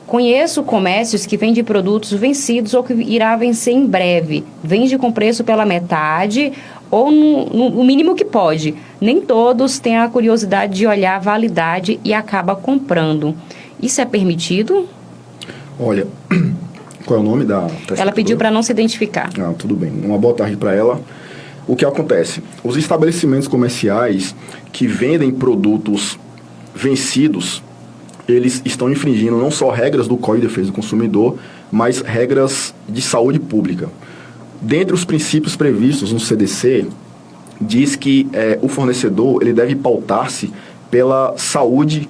Conheço comércios que vendem produtos vencidos ou que irá vencer em breve. Vende com preço pela metade ou no mínimo que pode. Nem todos têm a curiosidade de olhar a validade e acaba comprando. Isso é permitido? Olha, qual é o nome da... Ela pediu para não se identificar. Tudo bem. Uma boa tarde para ela. O que acontece? Os estabelecimentos comerciais que vendem produtos vencidos, eles estão infringindo não só regras do Código de Defesa do Consumidor, mas regras de saúde pública. Dentre os princípios previstos no CDC, diz que o fornecedor ele deve pautar-se pela saúde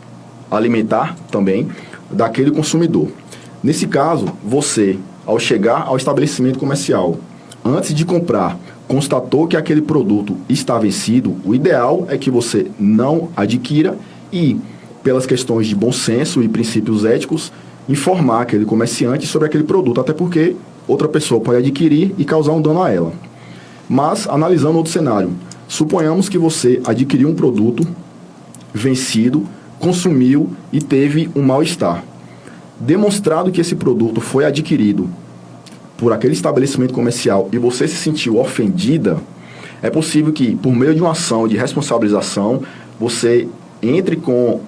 alimentar também daquele consumidor. Nesse caso, você, ao chegar ao estabelecimento comercial, antes de comprar, constatou que aquele produto está vencido, o ideal é que você não adquira e, pelas questões de bom senso e princípios éticos, informar aquele comerciante sobre aquele produto, até porque outra pessoa pode adquirir e causar um dano a ela. Mas, analisando outro cenário, suponhamos que você adquiriu um produto vencido, consumiu e teve um mal-estar. Demonstrado que esse produto foi adquirido por aquele estabelecimento comercial e você se sentiu ofendida, é possível que, por meio de uma ação de responsabilização, você entre com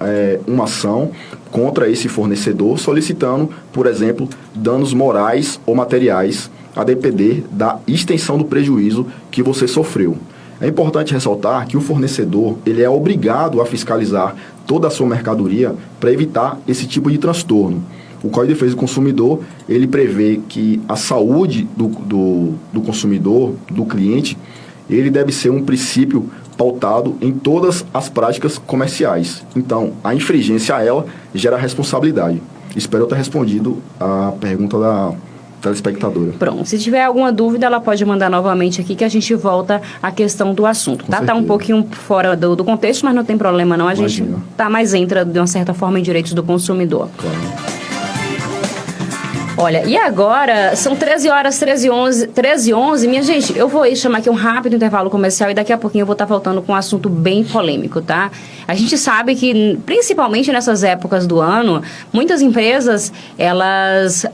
uma ação contra esse fornecedor, solicitando, por exemplo, danos morais ou materiais, a depender da extensão do prejuízo que você sofreu. É importante ressaltar que o fornecedor ele é obrigado a fiscalizar toda a sua mercadoria para evitar esse tipo de transtorno. O Código de Defesa do Consumidor, ele prevê que a saúde do consumidor, do cliente, ele deve ser um princípio pautado em todas as práticas comerciais. Então, a infringência a ela gera responsabilidade. Espero ter respondido a pergunta da telespectadora. Pronto, se tiver alguma dúvida, ela pode mandar novamente aqui que a gente volta à questão do assunto, tá? Tá um pouquinho fora do contexto, mas não tem problema não, gente mas entra de uma certa forma em direitos do consumidor. Claro. Olha, e agora são 13h11. Minha gente, eu vou chamar aqui um rápido intervalo comercial e daqui a pouquinho eu vou estar voltando com um assunto bem polêmico, tá? A gente sabe que, principalmente nessas épocas do ano, muitas empresas, elas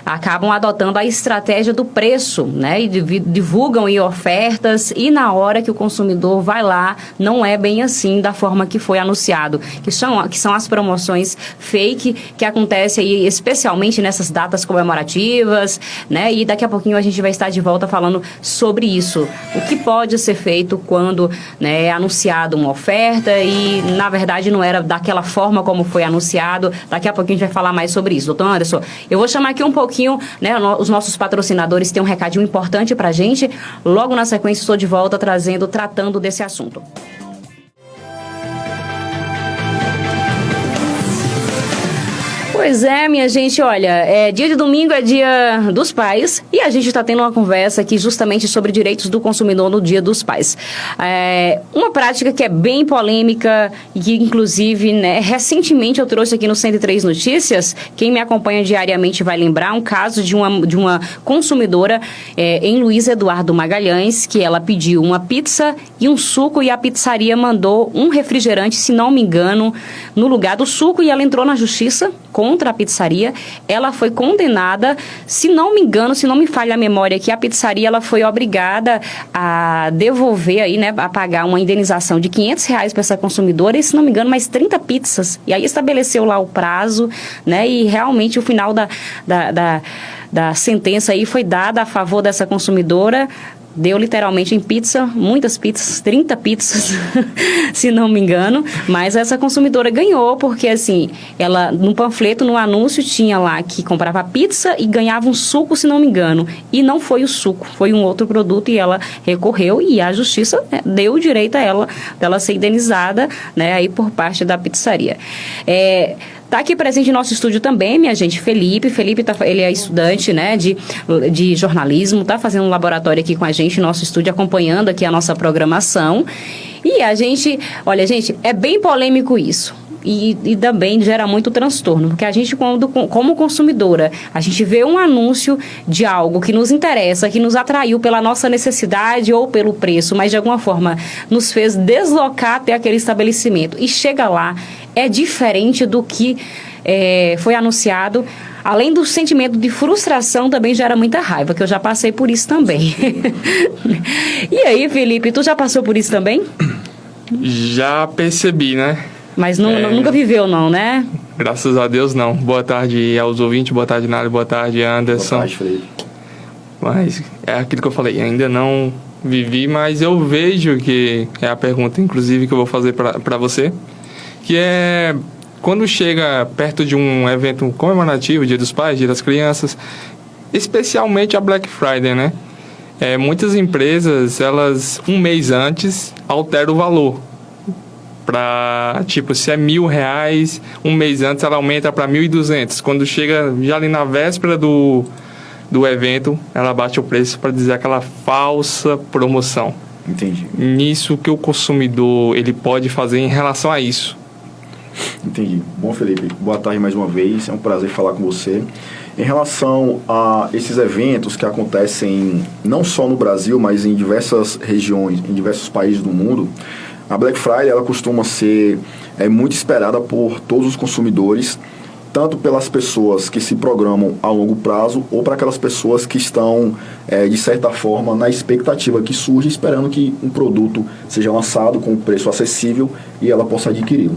acabam adotando a estratégia do preço, né? E divulgam ofertas e na hora que o consumidor vai lá, não é bem assim da forma que foi anunciado, que são as promoções fake que acontecem aí, especialmente nessas datas comemorativas, né? E daqui a pouquinho a gente vai estar de volta falando sobre isso. O que pode ser feito quando, né, é anunciado uma oferta e, na verdade, não era daquela forma como foi anunciado. Daqui a pouquinho a gente vai falar mais sobre isso. Doutor Anderson, eu vou chamar aqui um pouquinho, né, os nossos patrocinadores têm um recadinho importante pra gente. Logo na sequência estou de volta tratando desse assunto. Pois é, minha gente, olha, dia de domingo é dia dos pais e a gente está tendo uma conversa aqui justamente sobre direitos do consumidor no dia dos pais. Uma prática que é bem polêmica e que, inclusive, né, recentemente eu trouxe aqui no 103 Notícias, quem me acompanha diariamente vai lembrar, um caso de uma consumidora em Luiz Eduardo Magalhães, que ela pediu uma pizza e um suco e a pizzaria mandou um refrigerante, se não me engano, no lugar do suco e ela entrou na justiça contra a pizzaria, ela foi condenada, se não me engano, se não me falha a memória, que a pizzaria ela foi obrigada a devolver aí, né, a pagar uma indenização de R$500 para essa consumidora e, se não me engano, mais 30 pizzas. E aí estabeleceu lá o prazo, né, e realmente o final da sentença aí foi dada a favor dessa consumidora. Deu literalmente em pizza, muitas pizzas, 30 pizzas, se não me engano. Mas essa consumidora ganhou, porque assim, ela no panfleto, no anúncio, tinha lá que comprava pizza e ganhava um suco, se não me engano. E não foi o suco, foi um outro produto e ela recorreu e a justiça, né, deu o direito a ela dela ser indenizada, né, aí por parte da pizzaria. Está aqui presente em nosso estúdio também, minha gente, Felipe. Ele é estudante, né, de jornalismo, está fazendo um laboratório aqui com a gente, nosso estúdio, acompanhando aqui a nossa programação. E a gente, olha, gente, é bem polêmico isso. e também gera muito transtorno, porque a gente, como consumidora, a gente vê um anúncio de algo que nos interessa, que nos atraiu pela nossa necessidade ou pelo preço, mas de alguma forma nos fez deslocar até aquele estabelecimento. E chega lá, é diferente do que foi anunciado. Além do sentimento de frustração, também gera muita raiva, que eu já passei por isso também. E aí, Felipe, tu já passou por isso também? Já percebi, né? Mas nunca viveu, não, né? Graças a Deus, não. Boa tarde aos ouvintes, boa tarde, Nália, boa tarde, Anderson. Boa tarde, Felipe. Mas é aquilo que eu falei, ainda não vivi, mas eu vejo que é a pergunta, inclusive, que eu vou fazer para você, que é quando chega perto de um evento comemorativo, Dia dos Pais, Dia das Crianças, especialmente a Black Friday, né? Muitas empresas, elas, um mês antes, alteram o valor. Para, tipo, se é R$1.000, um mês antes ela aumenta para 1.200. Quando chega já ali na véspera do evento, ela bate o preço para dizer aquela falsa promoção. Entendi. Nisso que o consumidor ele pode fazer em relação a isso. Entendi. Bom, Felipe, boa tarde mais uma vez. É um prazer falar com você. Em relação a esses eventos que acontecem não só no Brasil, mas em diversas regiões, em diversos países do mundo, a Black Friday ela costuma ser muito esperada por todos os consumidores, tanto pelas pessoas que se programam a longo prazo ou para aquelas pessoas que estão, de certa forma, na expectativa que surge, esperando que um produto seja lançado com um preço acessível e ela possa adquiri-lo.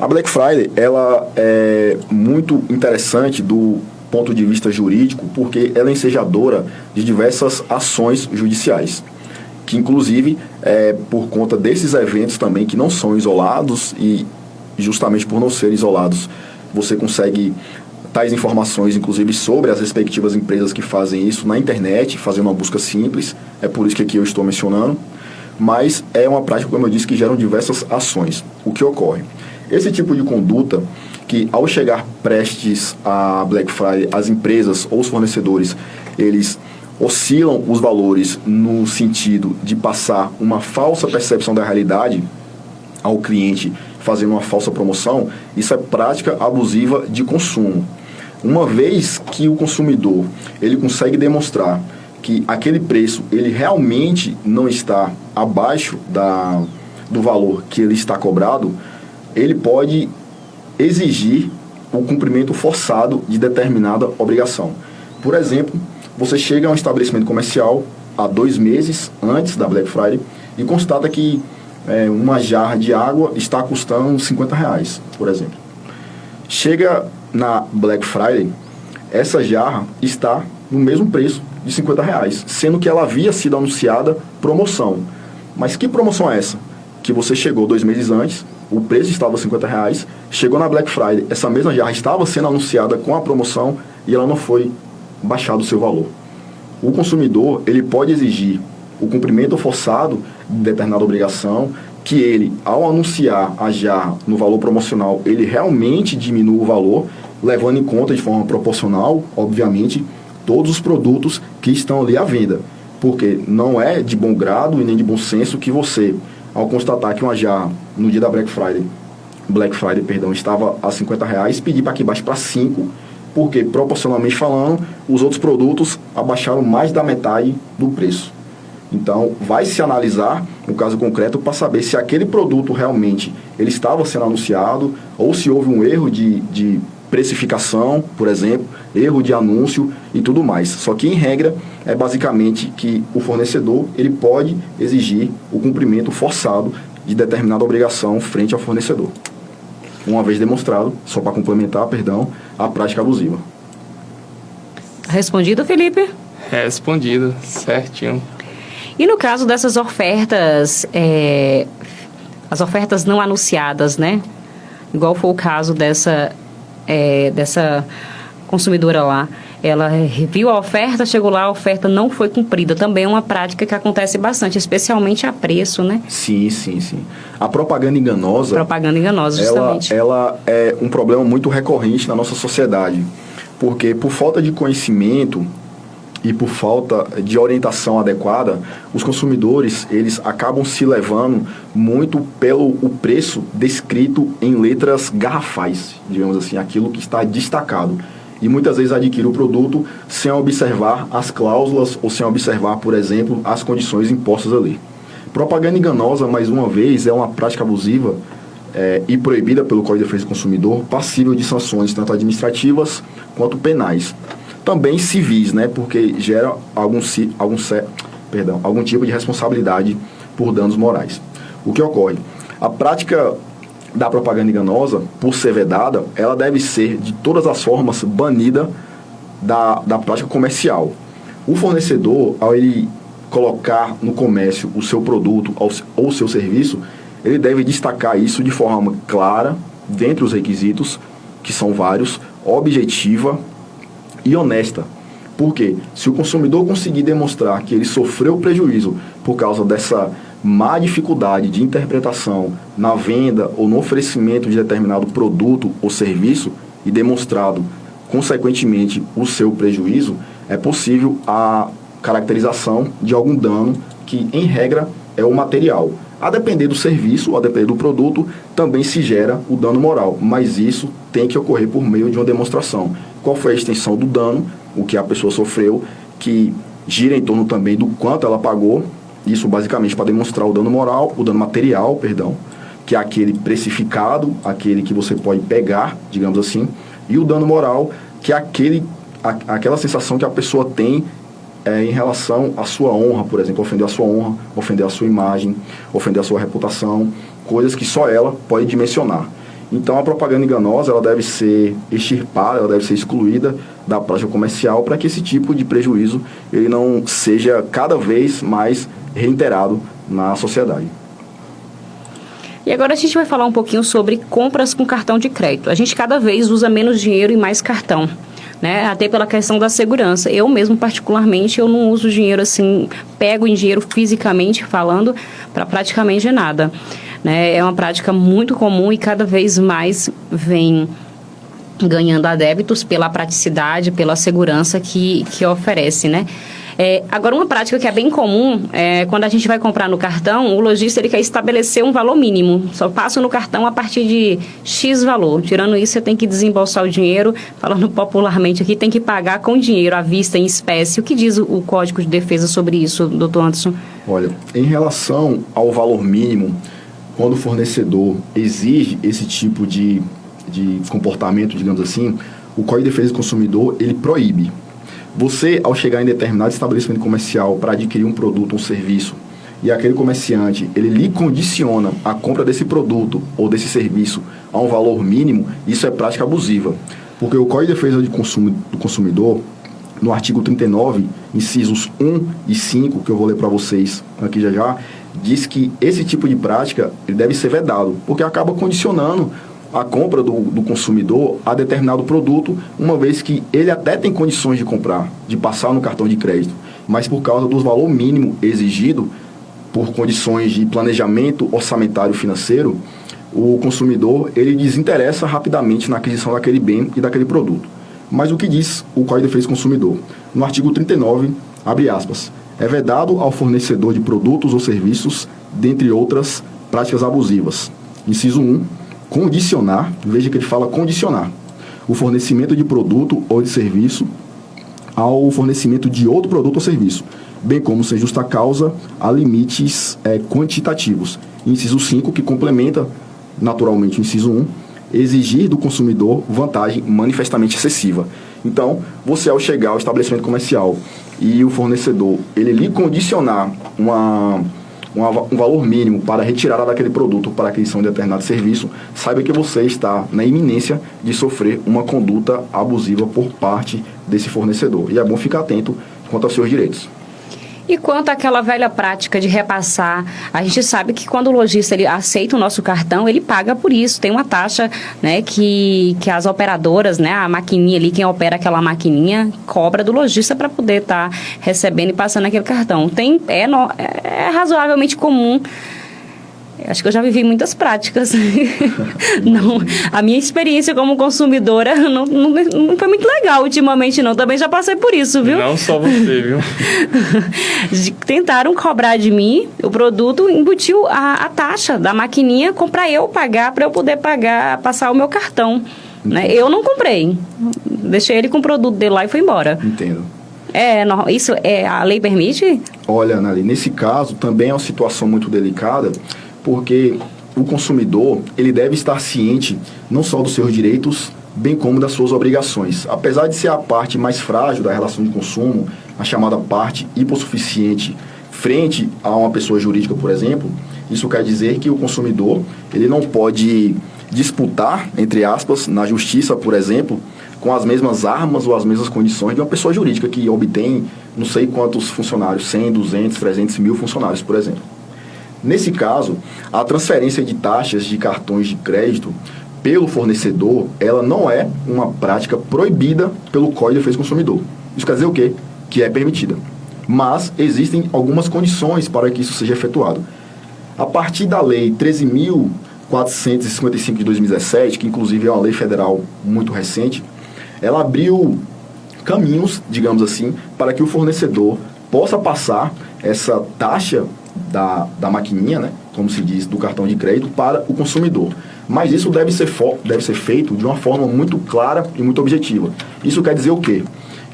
A Black Friday ela é muito interessante do ponto de vista jurídico porque ela é ensejadora de diversas ações judiciais, que inclusive por conta desses eventos também que não são isolados e justamente por não serem isolados você consegue tais informações inclusive sobre as respectivas empresas que fazem isso na internet, fazendo uma busca simples, é por isso que aqui eu estou mencionando, mas é uma prática, como eu disse, que geram diversas ações. O que ocorre? Esse tipo de conduta que ao chegar prestes a Black Friday, as empresas ou os fornecedores, eles oscilam os valores no sentido de passar uma falsa percepção da realidade ao cliente, fazendo uma falsa promoção, isso é prática abusiva de consumo. Uma vez que o consumidor ele consegue demonstrar que aquele preço ele realmente não está abaixo do valor que ele está cobrado, ele pode exigir o cumprimento forçado de determinada obrigação. Por exemplo, você chega a um estabelecimento comercial há 2 meses antes da Black Friday e constata que uma jarra de água está custando R$50, por exemplo. Chega na Black Friday, essa jarra está no mesmo preço de R$50, sendo que ela havia sido anunciada promoção. Mas que promoção é essa? Que você chegou 2 meses antes, o preço estava R$50, chegou na Black Friday, essa mesma jarra estava sendo anunciada com a promoção e ela não foi baixado o seu valor. O consumidor ele pode exigir o cumprimento forçado de determinada obrigação, que ele, ao anunciar a jarra no valor promocional, ele realmente diminua o valor, levando em conta de forma proporcional, obviamente, todos os produtos que estão ali à venda. Porque não é de bom grado e nem de bom senso que você, ao constatar que uma jarra no dia da Black Friday, estava a R$50, pedir para que baixe para 5, porque proporcionalmente falando, os outros produtos abaixaram mais da metade do preço. Então, vai se analisar no caso concreto para saber se aquele produto realmente ele estava sendo anunciado ou se houve um erro de precificação, por exemplo, erro de anúncio e tudo mais. Só que, em regra, é basicamente que o fornecedor ele pode exigir o cumprimento forçado de determinada obrigação frente ao fornecedor. Uma vez demonstrado, só para complementar, a prática abusiva. Respondido, Felipe? Respondido, certinho. E no caso dessas ofertas, as ofertas não anunciadas, né? Igual foi o caso dessa consumidora lá. Ela viu a oferta, chegou lá, a oferta não foi cumprida. Também é uma prática que acontece bastante, especialmente a preço, né? Sim. A propaganda enganosa... Justamente. Ela é um problema muito recorrente na nossa sociedade. Porque por falta de conhecimento e por falta de orientação adequada, os consumidores eles acabam se levando muito pelo o preço descrito em letras garrafais, digamos assim, aquilo que está destacado. E muitas vezes adquire o produto sem observar as cláusulas ou sem observar, por exemplo, as condições impostas ali. Propaganda enganosa, mais uma vez, é uma prática abusiva e proibida pelo Código de Defesa do Consumidor, passível de sanções tanto administrativas quanto penais. Também civis, né, porque gera algum tipo de responsabilidade por danos morais. O que ocorre? A prática da propaganda enganosa, por ser vedada, ela deve ser, de todas as formas, banida da prática comercial. O fornecedor, ao ele colocar no comércio o seu produto ou o seu serviço, ele deve destacar isso de forma clara, dentre os requisitos, que são vários, objetiva e honesta. Por quê? Se o consumidor conseguir demonstrar que ele sofreu prejuízo por causa dessa má dificuldade de interpretação na venda ou no oferecimento de determinado produto ou serviço e demonstrado, consequentemente, o seu prejuízo, é possível a caracterização de algum dano que, em regra, é o material. A depender do serviço, a depender do produto, também se gera o dano moral, mas isso tem que ocorrer por meio de uma demonstração. Qual foi a extensão do dano, o que a pessoa sofreu, que gira em torno também do quanto ela pagou, isso basicamente para demonstrar o dano moral, o dano material, que é aquele precificado, aquele que você pode pegar, digamos assim, e o dano moral, que é aquela sensação que a pessoa tem em relação à sua honra, por exemplo, ofender a sua honra, ofender a sua imagem, ofender a sua reputação, coisas que só ela pode dimensionar. Então, a propaganda enganosa ela deve ser extirpada, ela deve ser excluída da prática comercial para que esse tipo de prejuízo ele não seja cada vez mais reiterado na sociedade. E agora a gente vai falar um pouquinho sobre compras com cartão de crédito. A gente cada vez usa menos dinheiro e mais cartão, né? Até pela questão da segurança. Eu mesmo, particularmente, eu não uso dinheiro assim, pego em dinheiro fisicamente falando para praticamente nada, né? É uma prática muito comum e cada vez mais vem ganhando adeptos pela praticidade, pela segurança que oferece, né? Agora, uma prática que é bem comum, quando a gente vai comprar no cartão, o lojista ele quer estabelecer um valor mínimo. Só passa no cartão a partir de X valor. Tirando isso, você tem que desembolsar o dinheiro. Falando popularmente aqui, tem que pagar com dinheiro à vista, em espécie. O que diz o Código de Defesa sobre isso, doutor Anderson? Olha, em relação ao valor mínimo, quando o fornecedor exige esse tipo de comportamento, digamos assim, o Código de Defesa do Consumidor, ele proíbe. Você, ao chegar em determinado estabelecimento comercial para adquirir um produto ou um serviço, e aquele comerciante, ele lhe condiciona a compra desse produto ou desse serviço a um valor mínimo, isso é prática abusiva. Porque o Código de Defesa do Consumidor, no artigo 39, incisos 1 e 5, que eu vou ler para vocês aqui já, diz que esse tipo de prática ele deve ser vedado, porque acaba condicionando a compra do consumidor a determinado produto, uma vez que ele até tem condições de comprar, de passar no cartão de crédito, mas por causa do valor mínimo exigido, por condições de planejamento orçamentário financeiro, o consumidor ele desinteressa rapidamente na aquisição daquele bem e daquele produto. Mas o que diz o Código de Defesa do Consumidor? No artigo 39, abre aspas, é vedado ao fornecedor de produtos ou serviços, dentre outras práticas abusivas. Inciso 1, condicionar, veja que ele fala condicionar, o fornecimento de produto ou de serviço ao fornecimento de outro produto ou serviço, bem como sem justa causa a limites quantitativos. Inciso 5, que complementa naturalmente o inciso 1, exigir do consumidor vantagem manifestamente excessiva. Então, você ao chegar ao estabelecimento comercial e o fornecedor, ele lhe condicionar um valor mínimo para a retirada daquele produto para a aquisição de determinado serviço, saiba que você está na iminência de sofrer uma conduta abusiva por parte desse fornecedor. E é bom ficar atento quanto aos seus direitos. E quanto àquela velha prática de repassar, a gente sabe que quando o lojista ele aceita o nosso cartão, ele paga por isso. Tem uma taxa, né, que as operadoras, né, a maquininha ali, quem opera aquela maquininha, cobra do lojista para poder estar recebendo e passando aquele cartão. É razoavelmente comum Acho que eu já vivi muitas práticas. Não, a minha experiência como consumidora não foi muito legal ultimamente, não. Também já passei por isso, viu? Não só você, viu? Tentaram cobrar de mim o produto, embutiu a taxa da maquininha para eu pagar, para eu poder pagar, passar o meu cartão. Né? Eu não comprei. Deixei ele com o produto dele lá e fui embora. Entendo. Isso a lei permite? Olha, Annali, nesse caso também é uma situação muito delicada, porque o consumidor, ele deve estar ciente não só dos seus direitos, bem como das suas obrigações. Apesar de ser a parte mais frágil da relação de consumo, a chamada parte hipossuficiente, frente a uma pessoa jurídica, por exemplo, isso quer dizer que o consumidor, ele não pode disputar, entre aspas, na justiça, por exemplo, com as mesmas armas ou as mesmas condições de uma pessoa jurídica que obtém não sei quantos funcionários, 100, 200, 300 mil funcionários, por exemplo. Nesse caso, a transferência de taxas de cartões de crédito pelo fornecedor, ela não é uma prática proibida pelo Código de Defesa do Consumidor. Isso quer dizer o quê? Que é permitida. Mas existem algumas condições para que isso seja efetuado. A partir da Lei 13.455 de 2017, que inclusive é uma lei federal muito recente, ela abriu caminhos, digamos assim, para que o fornecedor possa passar essa taxa da maquininha, né, como se diz, do cartão de crédito para o consumidor. Mas isso deve ser feito de uma forma muito clara e muito objetiva. Isso quer dizer o quê?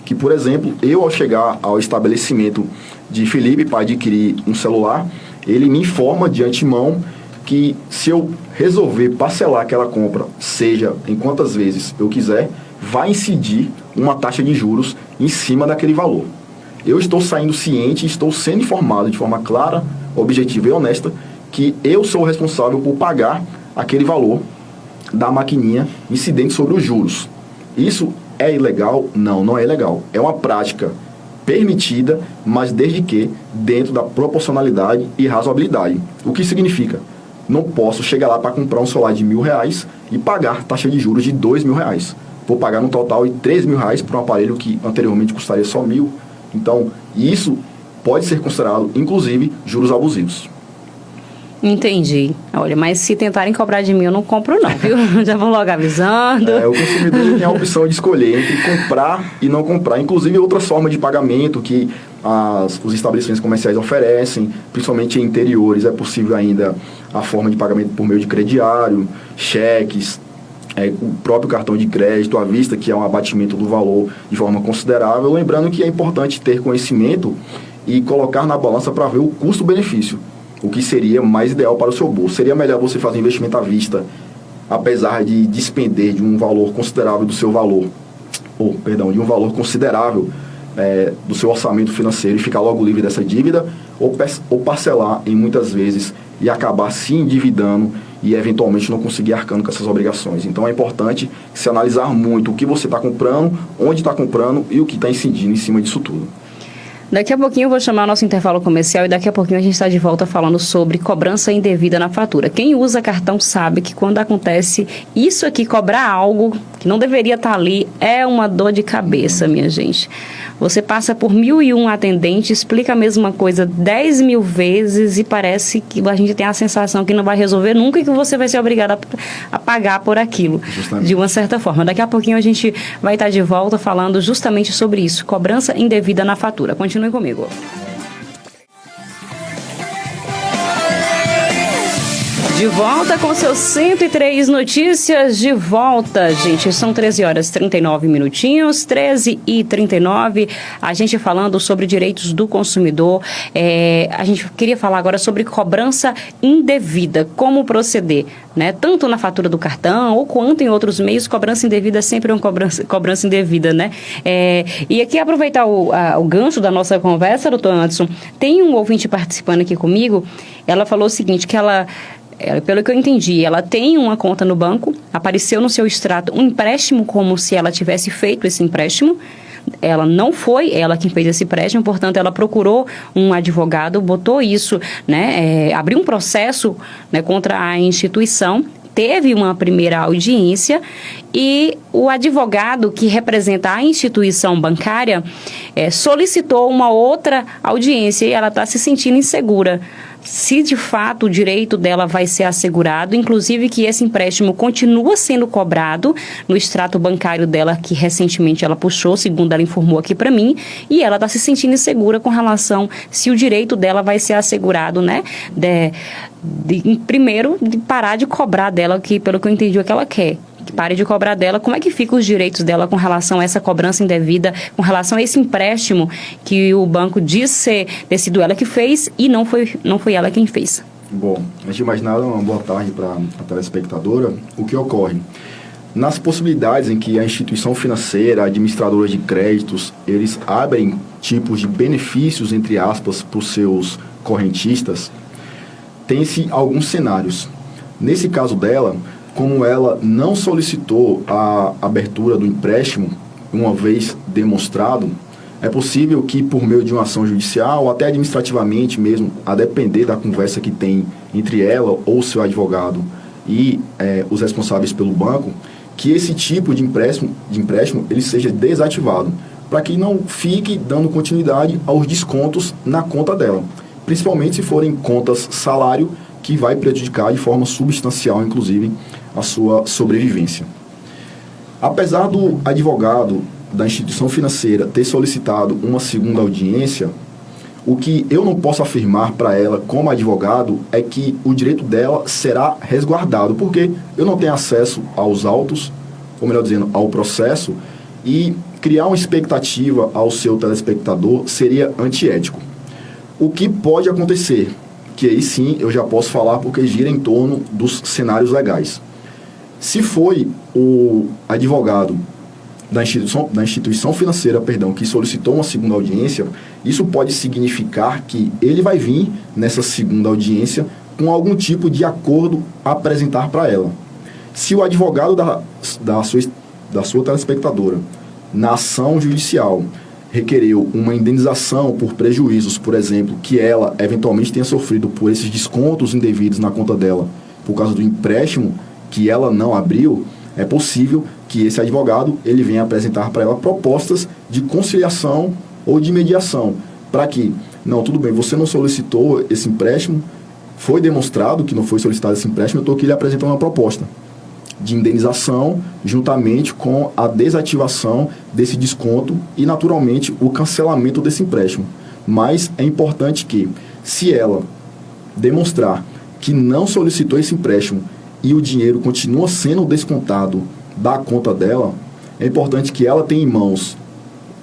Que, por exemplo, eu ao chegar ao estabelecimento de Felipe para adquirir um celular, ele me informa de antemão que se eu resolver parcelar aquela compra, seja em quantas vezes eu quiser, vai incidir uma taxa de juros em cima daquele valor. Eu estou saindo ciente, estou sendo informado de forma clara, objetiva e honesta que eu sou o responsável por pagar aquele valor da maquininha incidente sobre os juros. Isso é ilegal? Não, não é ilegal. É uma prática permitida, mas desde que dentro da proporcionalidade e razoabilidade. O que significa? Não posso chegar lá para comprar um celular de R$1.000 e pagar taxa de juros de R$2.000. Vou pagar no total de R$3.000 por um aparelho que anteriormente custaria só R$1.000. Então, isso pode ser considerado, inclusive, juros abusivos. Entendi. Olha, mas se tentarem cobrar de mim, eu não compro não, viu? Já vou logo avisando. O consumidor tem a opção de escolher entre comprar e não comprar. Inclusive, outras formas de pagamento que os estabelecimentos comerciais oferecem, principalmente em interiores, é possível ainda a forma de pagamento por meio de crediário, cheques, o próprio cartão de crédito à vista, que é um abatimento do valor de forma considerável. Lembrando que é importante ter conhecimento e colocar na balança para ver o custo-benefício, o que seria mais ideal para o seu bolso. Seria melhor você fazer investimento à vista, apesar de despender de um valor considerável do seu valor, de um valor considerável do seu orçamento financeiro e ficar logo livre dessa dívida, ou parcelar em muitas vezes e acabar se endividando e eventualmente não conseguir arcando com essas obrigações. Então é importante se analisar muito o que você está comprando, onde está comprando e o que está incidindo em cima disso tudo. Daqui a pouquinho eu vou chamar o nosso intervalo comercial e daqui a pouquinho a gente está de volta falando sobre cobrança indevida na fatura. Quem usa cartão sabe que quando acontece isso aqui, cobrar algo que não deveria estar ali, é uma dor de cabeça, minha gente. Você passa por 1.001 atendentes, explica a mesma coisa 10.000 vezes e parece que a gente tem a sensação que não vai resolver nunca e que você vai ser obrigado a pagar por aquilo, justamente, de uma certa forma. Daqui a pouquinho a gente vai estar de volta falando justamente sobre isso, cobrança indevida na fatura. Continue comigo. De volta com seus 103 notícias, de volta, gente, são 13 horas e 39 minutinhos, 13h39, a gente falando sobre direitos do consumidor, a gente queria falar agora sobre cobrança indevida, como proceder, né? Tanto na fatura do cartão ou quanto em outros meios, cobrança indevida é sempre uma cobrança indevida, né? E aqui aproveitar o gancho da nossa conversa, doutor Anderson, tem um ouvinte participando aqui comigo, ela falou o seguinte, que pelo que eu entendi, ela tem uma conta no banco, apareceu no seu extrato um empréstimo como se ela tivesse feito esse empréstimo. Ela não foi ela quem fez esse empréstimo, portanto, ela procurou um advogado, botou isso, né, abriu um processo, né, contra a instituição, teve uma primeira audiência e o advogado que representa a instituição bancária solicitou uma outra audiência e ela está se sentindo insegura. Se de fato o direito dela vai ser assegurado, inclusive que esse empréstimo continua sendo cobrado no extrato bancário dela, que recentemente ela puxou, segundo ela informou aqui para mim, e ela está se sentindo insegura com relação se o direito dela vai ser assegurado, né? Primeiro, de parar de cobrar dela, que pelo que eu entendi é o que ela quer. Que pare de cobrar dela. Como é que ficam os direitos dela com relação a essa cobrança indevida, com relação a esse empréstimo que o banco diz ter sido ela que fez e não foi ela quem fez? Bom, antes de mais nada, uma boa tarde para a telespectadora. O que ocorre? Nas possibilidades em que a instituição financeira, a administradora de créditos, eles abrem tipos de benefícios, entre aspas, para os seus correntistas, tem-se alguns cenários. Nesse caso dela, como ela não solicitou a abertura do empréstimo, uma vez demonstrado, é possível que por meio de uma ação judicial, ou até administrativamente mesmo, a depender da conversa que tem entre ela ou seu advogado e os responsáveis pelo banco, que esse tipo de empréstimo ele seja desativado, para que não fique dando continuidade aos descontos na conta dela, principalmente se forem contas salário, que vai prejudicar de forma substancial, inclusive, a sua sobrevivência. Apesar do advogado da instituição financeira ter solicitado uma segunda audiência, o que eu não posso afirmar para ela como advogado é que o direito dela será resguardado, porque eu não tenho acesso aos autos, ou melhor dizendo, ao processo, e criar uma expectativa ao seu telespectador seria antiético. O que pode acontecer? Que aí sim eu já posso falar porque gira em torno dos cenários legais. Se foi o advogado da instituição financeira, que solicitou uma segunda audiência, isso pode significar que ele vai vir nessa segunda audiência com algum tipo de acordo a apresentar para ela. Se o advogado da sua telespectadora, na ação judicial, requereu uma indenização por prejuízos, por exemplo, que ela eventualmente tenha sofrido por esses descontos indevidos na conta dela, por causa do empréstimo que ela não abriu, é possível que esse advogado ele venha apresentar para ela propostas de conciliação ou de mediação, para que, não, tudo bem, você não solicitou esse empréstimo, foi demonstrado que não foi solicitado esse empréstimo, eu estou aqui lhe apresentando uma proposta de indenização, juntamente com a desativação desse desconto e, naturalmente, o cancelamento desse empréstimo. Mas é importante que, se ela demonstrar que não solicitou esse empréstimo e o dinheiro continua sendo descontado da conta dela, é importante que ela tenha em mãos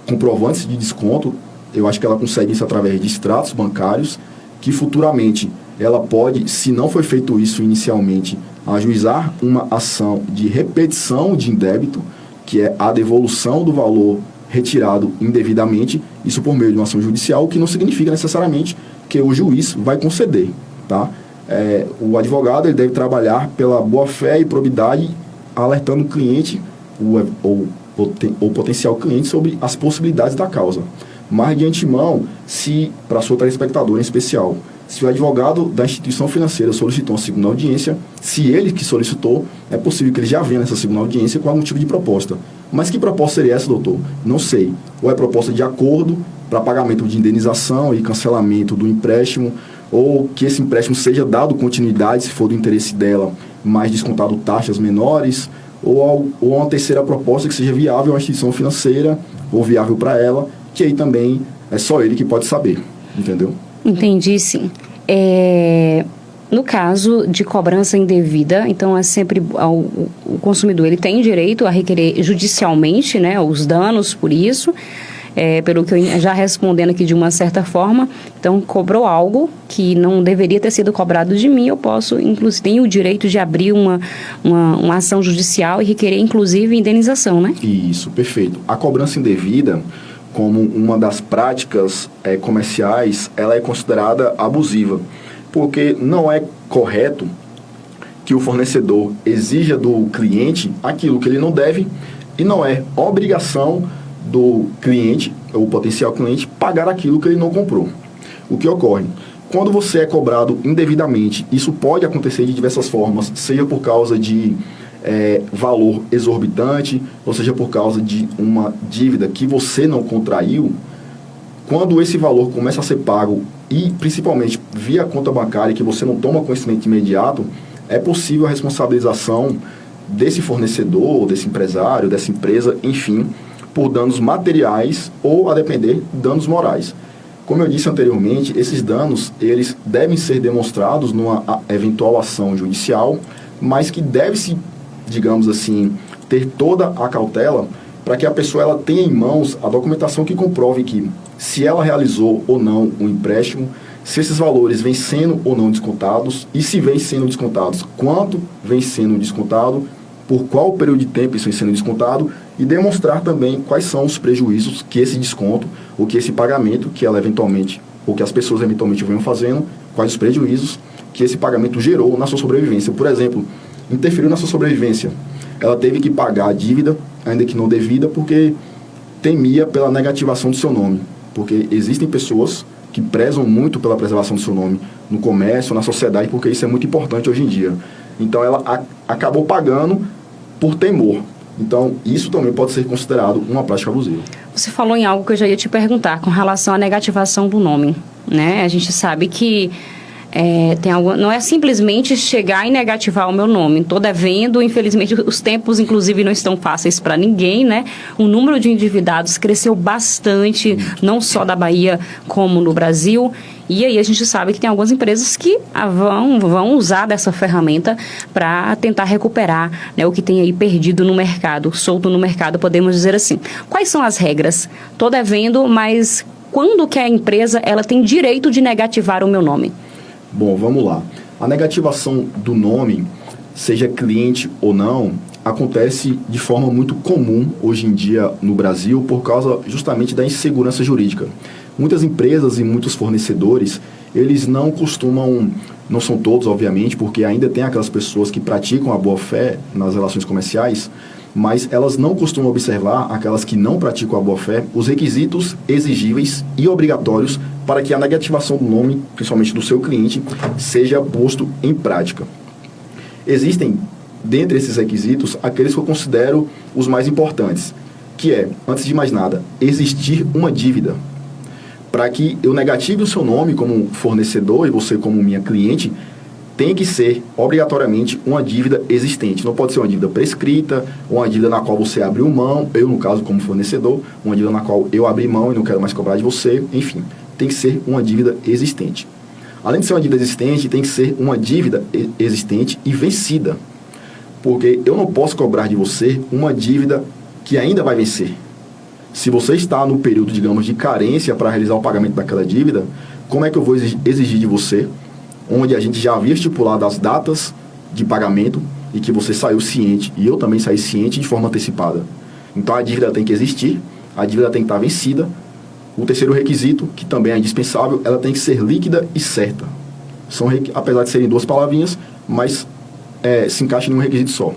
comprovantes de desconto. Eu acho que ela consegue isso através de extratos bancários, que futuramente ela pode, se não foi feito isso inicialmente, ajuizar uma ação de repetição de indébito, que é a devolução do valor retirado indevidamente, isso por meio de uma ação judicial, o que não significa necessariamente que o juiz vai conceder, tá? O advogado ele deve trabalhar pela boa-fé e probidade, alertando o cliente ou potencial cliente sobre as possibilidades da causa. Mas, de antemão, se, para sua telespectadora em especial, se o advogado da instituição financeira solicitou uma segunda audiência, se ele que solicitou, é possível que ele já venha nessa segunda audiência com algum tipo de proposta. Mas que proposta seria essa, doutor? Não sei. Ou é proposta de acordo para pagamento de indenização e cancelamento do empréstimo, ou que esse empréstimo seja dado continuidade, se for do interesse dela, mas descontado taxas menores, ou uma terceira proposta que seja viável à instituição financeira, ou viável para ela, que aí também é só ele que pode saber, entendeu? Entendi, sim. No caso de cobrança indevida, então é sempre o consumidor ele tem direito a requerer judicialmente, né, os danos por isso, pelo que eu já respondendo aqui de uma certa forma, então cobrou algo que não deveria ter sido cobrado de mim, eu posso, inclusive, tenho o direito de abrir uma ação judicial e requerer, inclusive, indenização, né? Isso, perfeito. A cobrança indevida, como uma das práticas comerciais, ela é considerada abusiva, porque não é correto que o fornecedor exija do cliente aquilo que ele não deve e não é obrigação do cliente, ou potencial cliente, pagar aquilo que ele não comprou. O que ocorre? Quando você é cobrado indevidamente, isso pode acontecer de diversas formas, seja por causa de valor exorbitante, ou seja, por causa de uma dívida que você não contraiu, quando esse valor começa a ser pago e principalmente via conta bancária que você não toma conhecimento imediato, é possível a responsabilização desse fornecedor, desse empresário, dessa empresa, enfim, por danos materiais ou, a depender, danos morais. Como eu disse anteriormente, esses danos eles devem ser demonstrados numa eventual ação judicial, mas que deve-se, digamos assim, ter toda a cautela para que a pessoa ela tenha em mãos a documentação que comprove que, se ela realizou ou não um empréstimo, se esses valores vêm sendo ou não descontados, e se vêm sendo descontados, quanto vem sendo descontado, por qual período de tempo isso vem sendo descontado, e demonstrar também quais são os prejuízos que esse desconto, ou que esse pagamento, que ela eventualmente, ou que as pessoas eventualmente venham fazendo, quais os prejuízos que esse pagamento gerou na sua sobrevivência. Por exemplo, interferiu na sua sobrevivência. Ela teve que pagar a dívida, ainda que não devida, porque temia pela negativação do seu nome. Porque existem pessoas que prezam muito pela preservação do seu nome no comércio, na sociedade, porque isso é muito importante hoje em dia. Então, ela acabou pagando por temor. Então, isso também pode ser considerado uma prática abusiva. Você falou em algo que eu já ia te perguntar, com relação à negativação do nome, né? A gente sabe que tem algo, não é simplesmente chegar e negativar o meu nome. Estou devendo, infelizmente, os tempos, inclusive, não estão fáceis para ninguém, né? O número de endividados cresceu bastante, não só da Bahia, como no Brasil. E aí a gente sabe que tem algumas empresas que vão usar dessa ferramenta para tentar recuperar, né, o que tem aí perdido no mercado, solto no mercado, podemos dizer assim. Quais são as regras? Estou devendo, mas quando que a empresa ela tem direito de negativar o meu nome? Bom, vamos lá. A negativação do nome, seja cliente ou não, acontece de forma muito comum hoje em dia no Brasil por causa justamente da insegurança jurídica. Muitas empresas e muitos fornecedores, eles não costumam, não são todos, obviamente, porque ainda tem aquelas pessoas que praticam a boa-fé nas relações comerciais, mas elas não costumam observar, aquelas que não praticam a boa-fé, os requisitos exigíveis e obrigatórios para que a negativação do nome, principalmente do seu cliente, seja posto em prática. Existem, dentre esses requisitos, aqueles que eu considero os mais importantes, que é, antes de mais nada, existir uma dívida. Para que eu negative o seu nome como fornecedor e você como minha cliente, tem que ser obrigatoriamente uma dívida existente. Não pode ser uma dívida prescrita, ou uma dívida na qual você abriu mão, eu no caso como fornecedor, uma dívida na qual eu abri mão e não quero mais cobrar de você, enfim, tem que ser uma dívida existente. Além de ser uma dívida existente, tem que ser uma dívida existente e vencida. Porque eu não posso cobrar de você uma dívida que ainda vai vencer. Se você está no período, digamos, de carência para realizar o pagamento daquela dívida, como é que eu vou exigir de você, onde a gente já havia estipulado as datas de pagamento e que você saiu ciente, e eu também saí ciente de forma antecipada. Então a dívida tem que existir, a dívida tem que estar vencida. O terceiro requisito, que também é indispensável, ela tem que ser líquida e certa. Apesar de serem duas palavrinhas, mas se encaixa em um requisito só.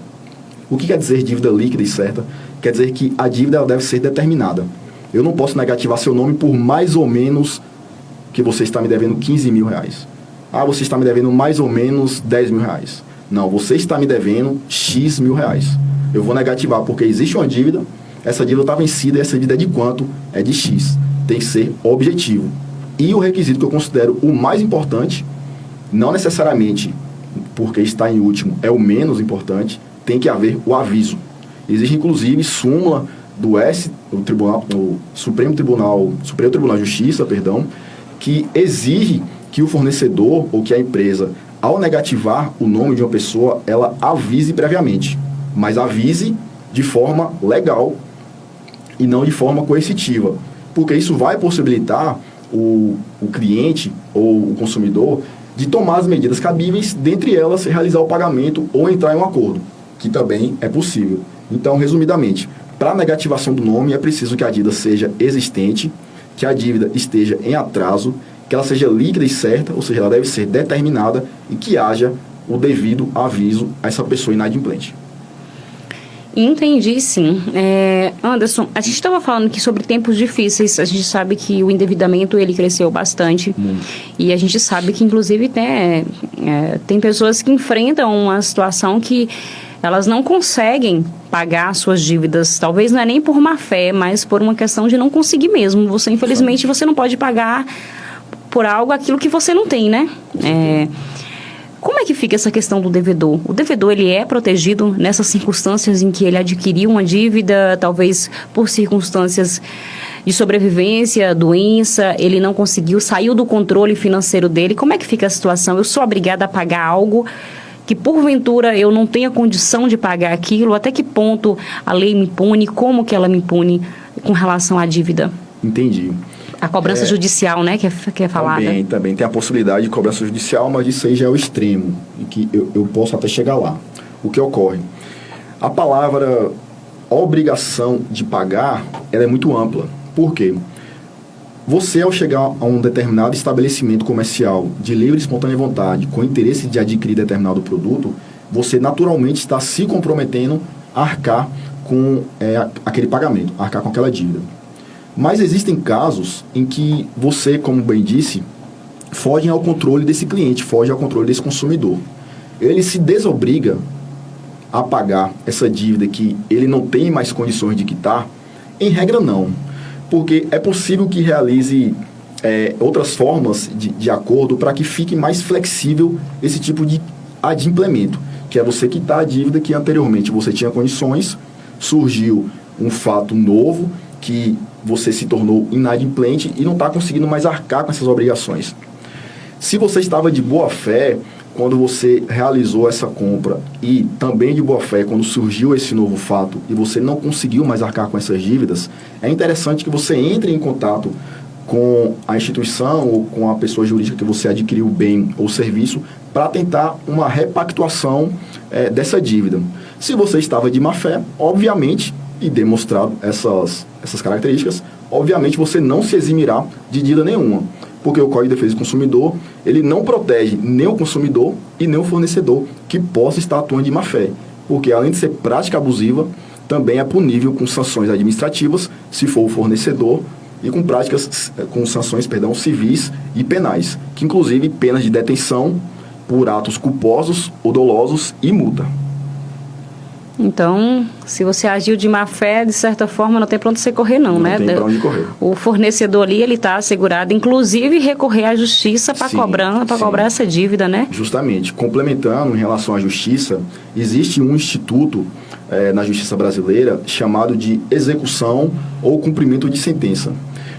O que quer dizer dívida líquida e certa? Quer dizer que a dívida ela deve ser determinada. Eu não posso negativar seu nome por mais ou menos que você está me devendo 15 mil reais. Ah, você está me devendo mais ou menos 10 mil reais. Não, você está me devendo X mil reais. Eu vou negativar porque existe uma dívida, essa dívida está vencida e essa dívida é de quanto? É de X. Tem que ser objetivo. E o requisito que eu considero o mais importante, não necessariamente porque está em último, é o menos importante, tem que haver o aviso. Existe inclusive súmula do Supremo Tribunal de Justiça, que exige que o fornecedor ou que a empresa, ao negativar o nome de uma pessoa, ela avise previamente, mas avise de forma legal e não de forma coercitiva, porque isso vai possibilitar o cliente ou o consumidor de tomar as medidas cabíveis, dentre elas realizar o pagamento ou entrar em um acordo, que também é possível. Então, resumidamente, para a negativação do nome é preciso que a dívida seja existente, que a dívida esteja em atraso, que ela seja líquida e certa, ou seja, ela deve ser determinada e que haja o devido aviso a essa pessoa inadimplente. Entendi, sim. Anderson, a gente estava falando aqui sobre tempos difíceis. A gente sabe que o endividamento ele cresceu bastante. E a gente sabe que, inclusive, tem pessoas que enfrentam uma situação que elas não conseguem pagar suas dívidas. Talvez não é nem por má fé, mas por uma questão de não conseguir mesmo. Você, infelizmente, você não pode pagar por aquilo que você não tem, né? Como é que fica essa questão do devedor? O devedor, ele é protegido nessas circunstâncias em que ele adquiriu uma dívida, talvez por circunstâncias de sobrevivência, doença, ele não conseguiu, saiu do controle financeiro dele. Como é que fica a situação? Eu sou obrigada a pagar algo que, porventura, eu não tenha condição de pagar aquilo? Até que ponto a lei me pune? Como que ela me pune com relação à dívida? Entendi. A cobrança judicial, né, que é falada. Também tem a possibilidade de cobrança judicial, mas isso aí já é o extremo, em que eu posso até chegar lá. O que ocorre? A palavra obrigação de pagar, ela é muito ampla. Por quê? Você, ao chegar a um determinado estabelecimento comercial de livre e espontânea vontade, com interesse de adquirir determinado produto, você naturalmente está se comprometendo a arcar com aquele pagamento, a arcar com aquela dívida. Mas existem casos em que você, como bem disse, foge ao controle desse cliente, foge ao controle desse consumidor. Ele se desobriga a pagar essa dívida que ele não tem mais condições de quitar? Em regra, não. Porque é possível que realize outras formas de acordo para que fique mais flexível esse tipo de adimplemento, que é você quitar a dívida que anteriormente você tinha condições, surgiu um fato novo que você se tornou inadimplente e não está conseguindo mais arcar com essas obrigações. Se você estava de boa fé quando você realizou essa compra e também de boa fé quando surgiu esse novo fato e você não conseguiu mais arcar com essas dívidas, é interessante que você entre em contato com a instituição ou com a pessoa jurídica que você adquiriu o bem ou serviço para tentar uma repactuação dessa dívida. Se você estava de má fé, obviamente, e demonstrado essas características, obviamente você não se eximirá de dívida nenhuma, porque o Código de Defesa do Consumidor, ele não protege nem o consumidor e nem o fornecedor que possa estar atuando de má fé, porque além de ser prática abusiva, também é punível com sanções administrativas, se for o fornecedor, e com sanções civis e penais, que inclusive penas de detenção por atos culposos ou dolosos e multa. Então, se você agiu de má fé, de certa forma, não tem para onde você correr, não, né? Não tem para onde correr. O fornecedor ali, ele está assegurado, inclusive recorrer à justiça para cobrar essa dívida, né? Justamente. Complementando em relação à justiça, existe um instituto na justiça brasileira chamado de execução ou cumprimento de sentença.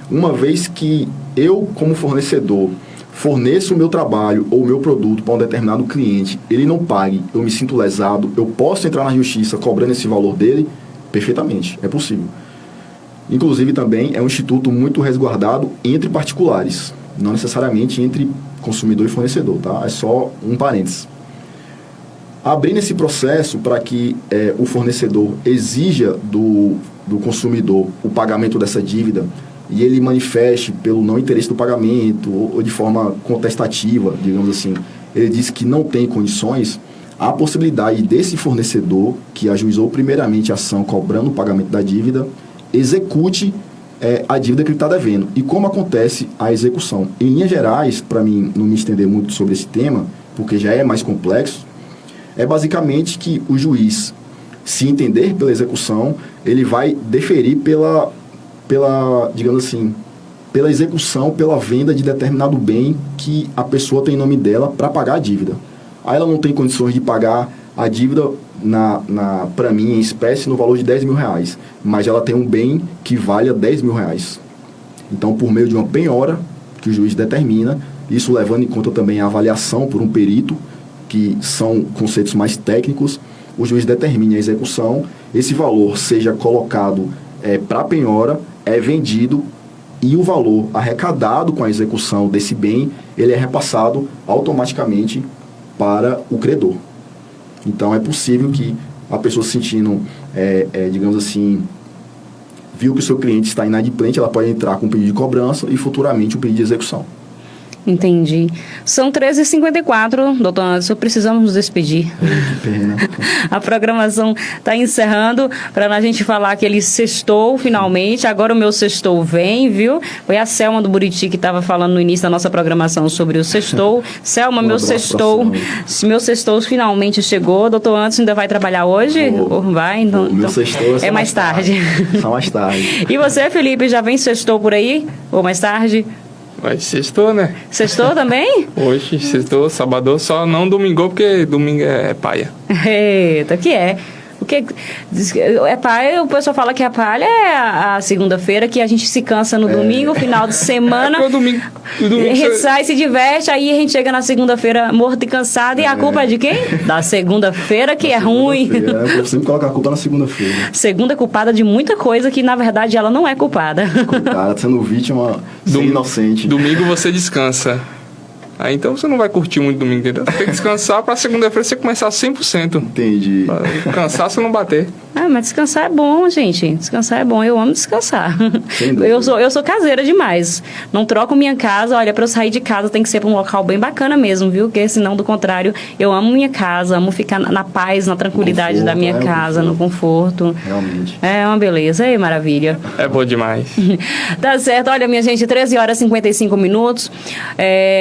Uma vez que eu, como fornecedor, forneço o meu trabalho ou o meu produto para um determinado cliente, ele não pague, eu me sinto lesado, eu posso entrar na justiça cobrando esse valor dele? Perfeitamente, é possível. Inclusive também é um instituto muito resguardado entre particulares, não necessariamente entre consumidor e fornecedor, tá? É só um parênteses. Abrindo esse processo para que o fornecedor exija do consumidor o pagamento dessa dívida, e ele manifeste pelo não interesse do pagamento ou de forma contestativa, digamos assim, ele diz que não tem condições, há a possibilidade desse fornecedor, que ajuizou primeiramente a ação cobrando o pagamento da dívida, execute a dívida que ele está devendo. E como acontece a execução? Em linhas gerais, para mim não me estender muito sobre esse tema, porque já é mais complexo, é basicamente que o juiz, se entender pela execução, ele vai deferir pela digamos assim, pela execução, pela venda de determinado bem que a pessoa tem em nome dela para pagar a dívida. Aí ela não tem condições de pagar a dívida, para mim, em espécie, no valor de R$10.000, mas ela tem um bem que valha R$10.000. Então, por meio de uma penhora, que o juiz determina, isso levando em conta também a avaliação por um perito, que são conceitos mais técnicos, o juiz determina a execução, esse valor seja colocado para a penhora, é vendido e o valor arrecadado com a execução desse bem, ele é repassado automaticamente para o credor. Então, é possível que a pessoa se sentindo, digamos assim, viu que o seu cliente está inadimplente, ela pode entrar com um pedido de cobrança e futuramente um pedido de execução. Entendi. São 13h54, doutor Anderson, precisamos nos despedir. Que pena. A programação está encerrando para a gente falar que ele sextou finalmente. Agora o meu sextou vem, viu? Foi a Selma do Buriti que estava falando no início da nossa programação sobre o sextou. Selma, meu sextou finalmente chegou. Doutor Anderson ainda vai trabalhar hoje? Vai? Então, o meu sextou é mais tarde. Só mais tarde. E você, Felipe, já vem sextou por aí? Ou mais tarde? Mas sextou, né? Sextou também? Hoje, sextou, sábado, só não domingo, porque domingo é paia. Eita, que é? O que é paia? O pessoal fala que a palha é a segunda-feira, que a gente se cansa no domingo, final de semana. O domingo A gente sai, se diverte, aí a gente chega na segunda-feira morto e cansado. E a culpa é de quem? Da segunda-feira, que é ruim. Eu sempre coloco a culpa na segunda-feira. Segunda é culpada de muita coisa que, na verdade, ela não é culpada. Cara, sendo vítima, ser inocente. Domingo você descansa. Aí então você não vai curtir muito domingo, entendeu? Você tem que descansar pra segunda-feira você começar 100%. Entendi. Pra cansaço não bater. Ah, mas descansar é bom, gente. Descansar é bom. Eu amo descansar. Sem dúvida. Eu sou caseira demais. Não troco minha casa. Olha, pra eu sair de casa tem que ser pra um local bem bacana mesmo, viu? Porque senão, do contrário, eu amo minha casa. Amo ficar na paz, na tranquilidade Conforto, da minha casa, no conforto. Realmente. É uma beleza. Ei, maravilha. É bom demais. Tá certo. Olha, minha gente, 13h55.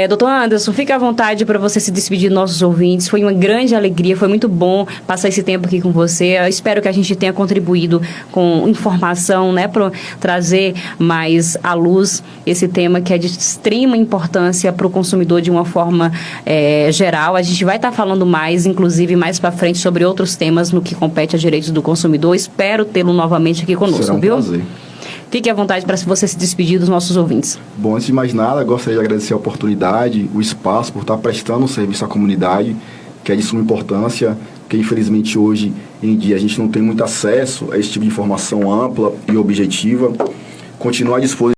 Doutor Anderson, fique à vontade para você se despedir dos nossos ouvintes. Foi uma grande alegria, foi muito bom passar esse tempo aqui com você. Eu espero que a gente tenha contribuído com informação, né, para trazer mais à luz esse tema que é de extrema importância para o consumidor de uma forma geral. A gente vai estar falando mais, inclusive mais para frente, sobre outros temas no que compete a direitos do consumidor. Espero tê-lo novamente aqui conosco, Será um viu? prazer. Fique à vontade para você se despedir dos nossos ouvintes. Bom, antes de mais nada, gostaria de agradecer a oportunidade, o espaço, por estar prestando um serviço à comunidade, que é de suma importância, porque infelizmente hoje em dia a gente não tem muito acesso a esse tipo de informação ampla e objetiva. Continuar à disposição